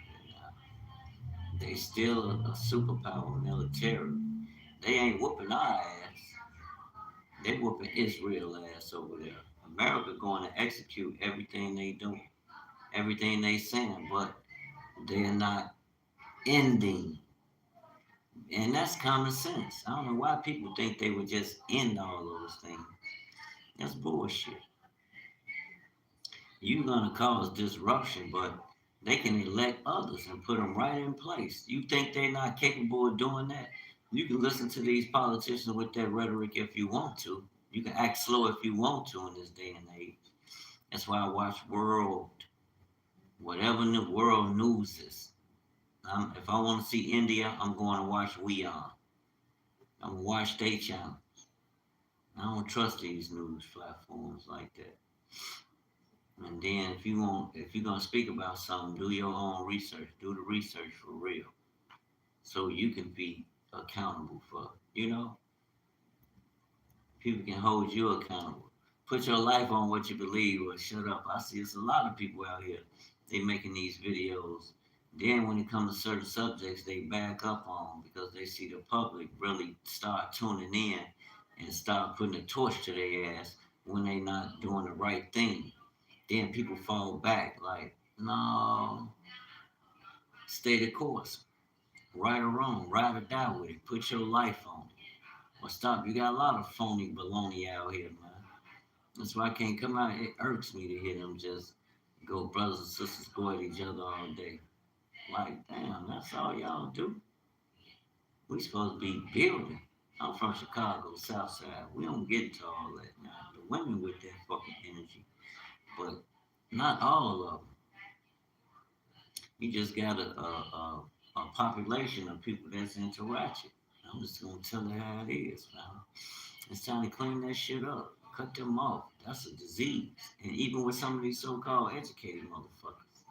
They still a superpower military. They ain't whooping our ass. They whooping Israel ass over there. America going to execute everything they do, everything they saying, but they're not ending. And that's common sense. I don't know why people think they would just end all those things. That's bullshit. You're gonna cause disruption, but they can elect others and put them right in place. You think they're not capable of doing that? You can listen to these politicians with their rhetoric if you want to. You can act slow if you want to in this day and age. That's why I watch whatever the world news is. If I want to see India, I'm going to watch WeOn. I'm going to watch their channel. I don't trust these news platforms like that. And then if you're gonna speak about something, do your own research. Do the research for real, so you can be accountable for. People can hold you accountable. Put your life on what you believe, or shut up. I see it's a lot of people out here. They making these videos. Then when it comes to certain subjects, they back up on because they see the public really start tuning in and start putting a torch to their ass when they not doing the right thing. Then people fall back like, no, stay the course. Right or wrong, ride or die with it. Put your life on it. Or stop. You got a lot of phony baloney out here, man. That's why I can't come out. It irks me to hear them just go brothers and sisters go at each other all day. Like, damn, that's all y'all do. We supposed to be building. I'm from Chicago, South Side. We don't get into all that now. The women with that fucking energy, but not all of them. You just got a population of people that's into ratchet. I'm just gonna tell it how it is, man. It's time to clean that shit up. Cut them off. That's a disease. And even with some of these so-called educated motherfuckers,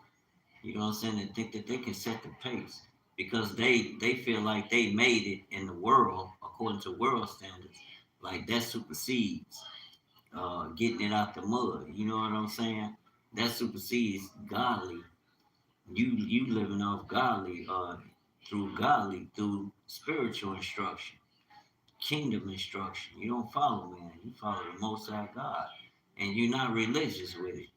you know what I'm saying, they think that they can set the pace because they feel like they made it in the world according to world standards. Like that supersedes getting it out the mud. You know what I'm saying? That supersedes godly. You living off godly through spiritual instruction, kingdom instruction. You don't follow man, you follow the Most High God, and you're not religious with it.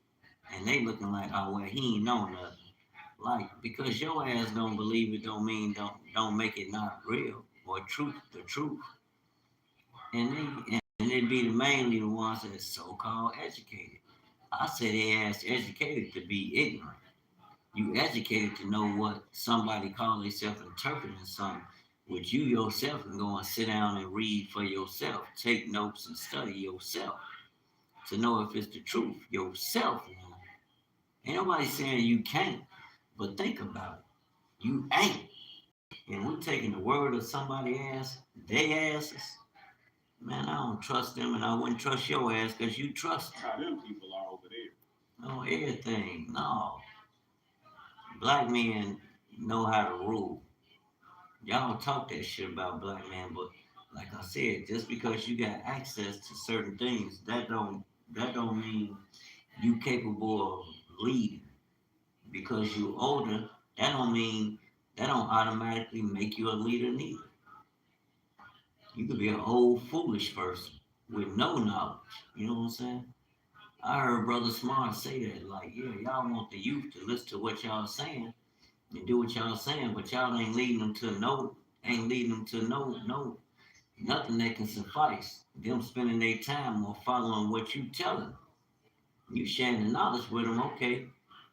And they looking like, oh well, he ain't know nothing. Like because your ass don't believe it, don't mean don't make it not real or truth the truth. And they be mainly the ones that's so-called educated. I say they ass educated to be ignorant. You educated to know what somebody call themselves interpreting something, which you yourself can go and sit down and read for yourself, take notes and study yourself to know if it's the truth yourself. Man. Ain't nobody saying you can't, but think about it. You ain't. And we're taking the word of somebody ass, they asses. Man, I don't trust them and I wouldn't trust your ass because you trust them. How them people are over there. No, everything. No. Black men know how to rule. Y'all don't talk that shit about black men, but like I said, just because you got access to certain things, that don't mean you capable of leading. Because you older, that don't automatically make you a leader neither. You could be an old foolish person with no knowledge. You know what I'm saying? I heard Brother Smart say that, like, yeah, y'all want the youth to listen to what y'all saying and do what y'all saying, but y'all ain't leading them to no nothing that can suffice. Them spending their time or following what you tell them. You sharing the knowledge with them, okay.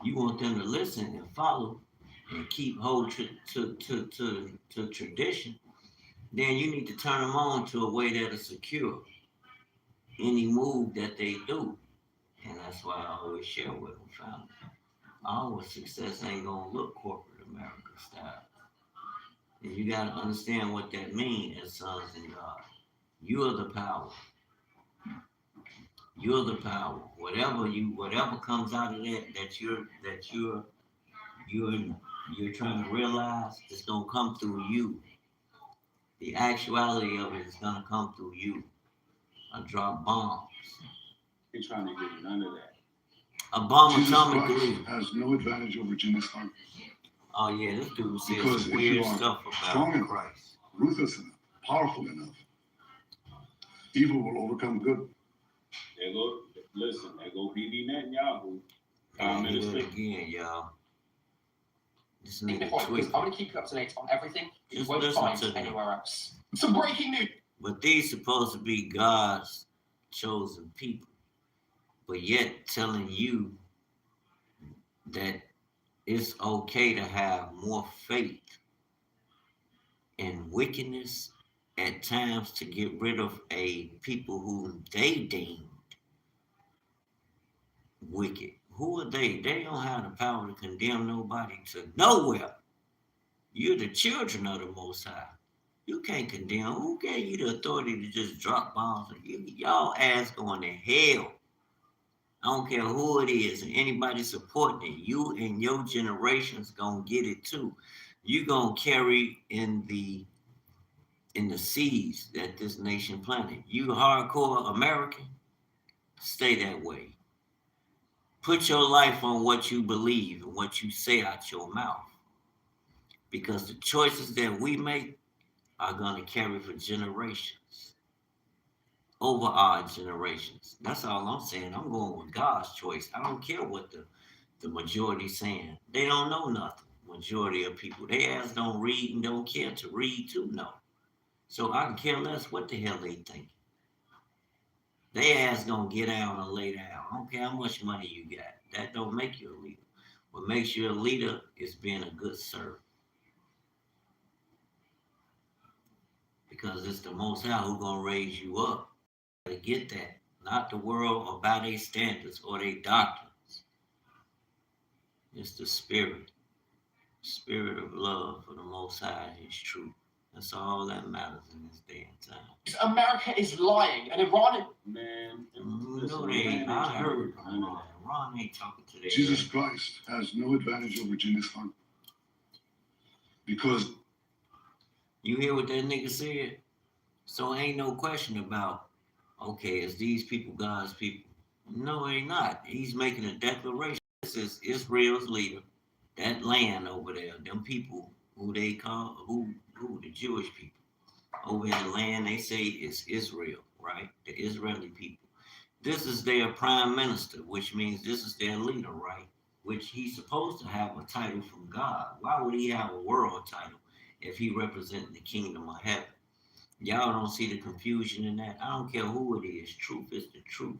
You want them to listen and follow and keep hold to tradition. Then you need to turn them on to a way that is secure any move that they do. And that's why I always share with them, family. Our success ain't gonna look corporate America style. And you gotta understand what that means as sons in God. You are the power. You're the power. Whatever comes out of that you're trying to realize, it's gonna come through you. The actuality of it is gonna come through you. I drop bombs. Ain't trying to get none of that. A bomb Jesus atomic Christ grenade. has no advantage over Jimmy Clark Oh yeah, this dude says because some if weird you are stuff strong about enough, Christ. ruthless enough, powerful enough, evil will overcome good. They go, listen, they go BB Netanyahu. And he did it again, y'all. This Because nigga I'm tweaking. going to keep you up to date on everything you Just won't listen find to them. anywhere else. Some breaking news. But these supposed to be God's chosen people. But yet telling you that it's okay to have more faith in wickedness at times to get rid of a people who they deemed wicked. Who are they? They don't have the power to condemn nobody to nowhere. You're the children of the Most High. You can't condemn. Who gave you the authority to just drop bombs? Y'all ass going to hell. I don't care who it is and anybody supporting it. You and your generations gonna get it too. You gonna carry in the seeds that this nation planted. You hardcore American, stay that way. Put your life on what you believe and what you say out your mouth. Because the choices that we make are gonna carry for generations. Over our generations. That's all I'm saying. I'm going with God's choice. I don't care what the majority saying. They don't know nothing. Majority of people. They ass don't read and don't care to read to know. So I can care less what the hell they think. They ass gonna get out and lay down. I don't care how much money you got. That don't make you a leader. What makes you a leader is being a good servant. Because it's the Most High who gonna raise you up. To get that, not the world or by their standards or their doctrines. It's the spirit of love for the Most High and His truth. That's all that matters in this day and time. America is lying, and Iran. Man, No, they ain't. I heard Iran ain't talking to their Jesus Christ has no advantage over Genghis Khan. Because you hear what that nigga said? So ain't no question about, okay, is these people God's people? No, they not. He's making a declaration. This is Israel's leader. That land over there, them people who they call who the Jewish people over in the land they say is Israel, right? The Israeli people. This is their prime minister, which means this is their leader, right? Which he's supposed to have a title from God. Why would he have a world title if he represented the kingdom of heaven? Y'all don't see the confusion in that. I don't care who it is. Truth is the truth.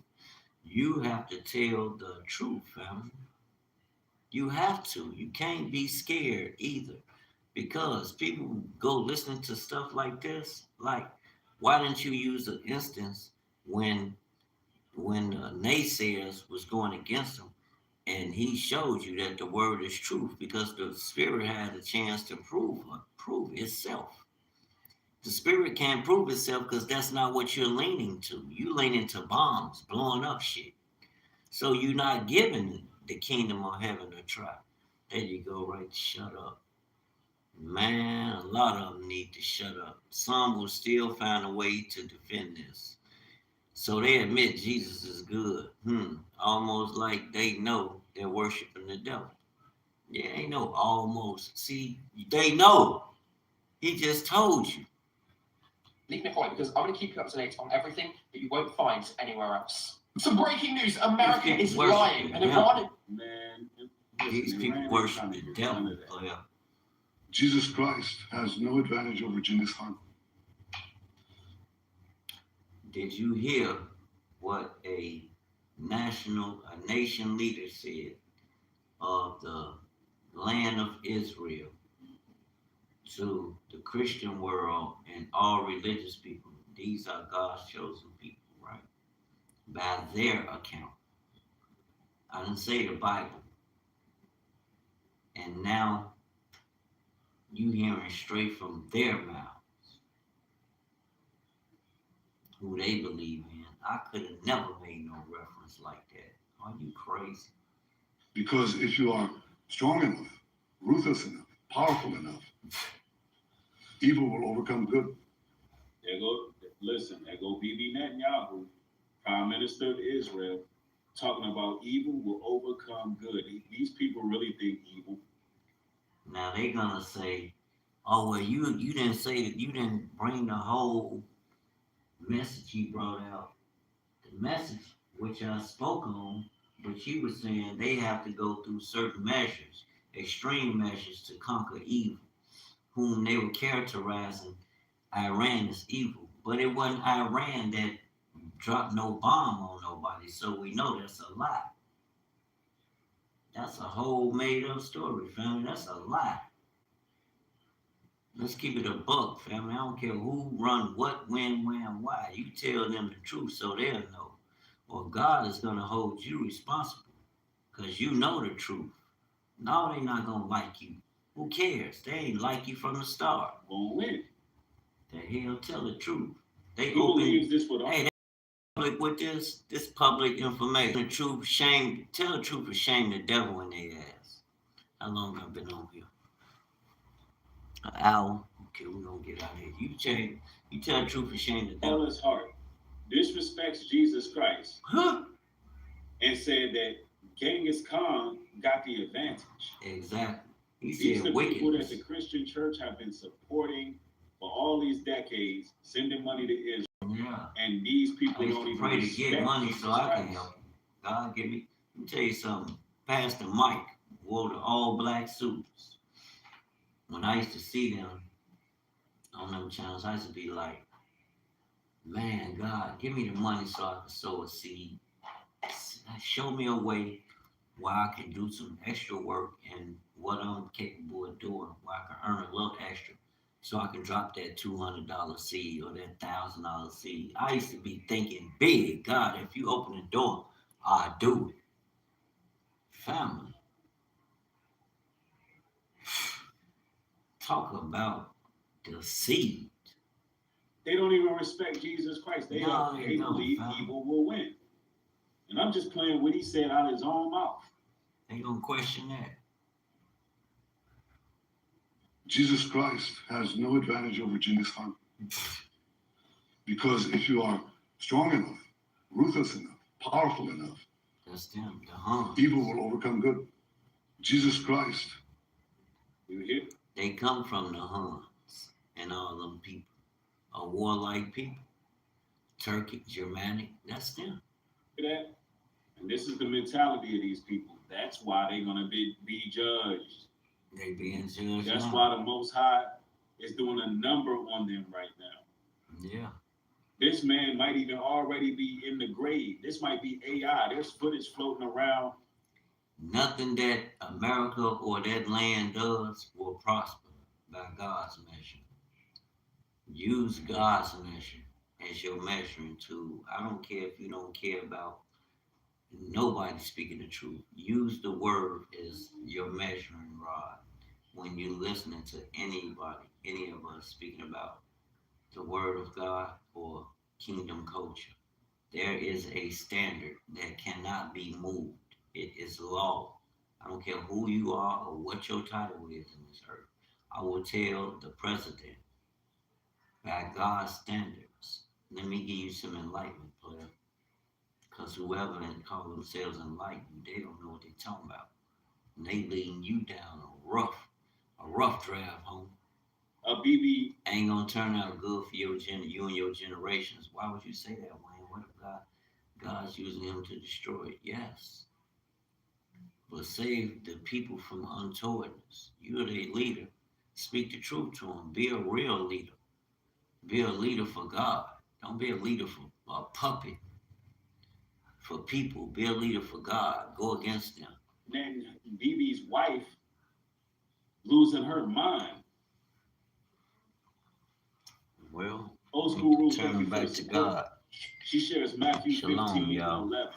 You have to tell the truth, family. You have to. You can't be scared either. Because people go listening to stuff like this. Like, why didn't you use an instance when naysayers was going against him and he showed you that the word is truth because the spirit had a chance to prove itself. The spirit can't prove itself because that's not what you're leaning to. You leaning to bombs, blowing up shit. So you're not giving the kingdom of heaven a try. There you go, right? Shut up. Man, a lot of them need to shut up. Some will still find a way to defend this. So they admit Jesus is good. Almost like they know they're worshiping the devil. Yeah, ain't no almost. See, they know. He just told you. Leave me quiet because I'm going to keep you up to date on everything that you won't find anywhere else. Some breaking news: America is lying, and Iran. Man, These people worship the devil. Jesus Christ has no advantage over Genghis Khan. Did you hear what a nation leader said of the land of Israel to the Christian world and all religious people? These are God's chosen people, right? By their account. I didn't say the Bible. And now you hearing straight from their mouths who they believe in. I could have never made no reference like that. Are you crazy? Because if you are strong enough, ruthless enough, powerful enough, evil will overcome good. There go Bibi Netanyahu, Prime Minister of Israel, talking about evil will overcome good. These people really think evil. Now they gonna say, "Oh well, you didn't say that. You didn't bring the whole message he brought out. The message which I spoke on, but you were saying they have to go through certain measures, extreme measures to conquer evil, whom they were characterizing Iran as evil. But it wasn't Iran that dropped no bomb on nobody, so we know that's a lie. That's a whole made up story, family. That's a lie. Let's keep it a buck, family. I don't care who run what, when, why. You tell them the truth so they'll know. Or God is going to hold you responsible because you know the truth. No, they're not going to like you. Who cares? They ain't like you from the start. Gonna win. The hell, tell the truth. They Who open. believes this with all? Hey, they public with this public information. The truth, shame. Tell the truth, and shame the devil in their ass. How long I've been on here? An hour. Okay, we're gonna get out of here. You tell the truth, and shame the All devil. his heart disrespects Jesus Christ Huh? and said that Genghis Khan got the advantage. Exactly. He These are said the people that wickedness. the Christian church have been supporting for all these decades, sending money to Israel, Yeah. and these I people used don't to even pray to respect get money Jesus so I can Christ. help you. God give me. Let me tell you something. Pastor Mike wore the all black suits. When I used to see them on them channels, I used to be like, man, God, give me the money so I can sow a seed. Show me a way where I can do some extra work and what I'm capable of doing, where I can earn a little extra so I can drop that $200 seed or that $1,000 seed. I used to be thinking big. God, if you open the door, I'll do it. Family. Talk about the seed. They don't even respect Jesus Christ. They No, they don't, believe fam. evil will win. And I'm just playing what he said out of his own mouth. They gonna question that. Jesus Christ has no advantage over Genghis Khan. Because if you are strong enough, ruthless enough, powerful enough, That's them, the Huns. evil will overcome good. Jesus Christ. You hear? They come from the Huns and all them people. A warlike people. Turkic, Germanic, that's them. That? And this is the mentality of these people. That's why they're gonna be judged. They being judged That's now. why the Most High is doing a number on them right now. Yeah. This man might even already be in the grave. This might be AI. There's footage floating around. Nothing that America or that land does will prosper by God's measure. Use God's measure as your measuring tool. I don't care if you don't care about nobody speaking the truth. Use the word as your measuring rod when you're listening to anybody, any of us speaking about the word of God or kingdom culture. There is a standard that cannot be moved. It is law. I don't care who you are or what your title is in this earth. I will tell the president by God's standards. Let me give you some enlightenment, player. Because whoever they call themselves enlightened, they don't know what they're talking about. And they leading you down a rough draft, home. A BB. Ain't gonna turn out good for you and your generations. Why would you say that, Wayne? What if God's using him to destroy it? Yes. But save the people from untowardness. You're the leader. Speak the truth to them. Be a real leader. Be a leader for God. Don't be a leader for a puppet. For people, be a leader for God. Go against them. Then BB's wife losing her mind. Well, Old school rules. turn them back to God. She shares Matthew Shalom, 15 y'all. and 11.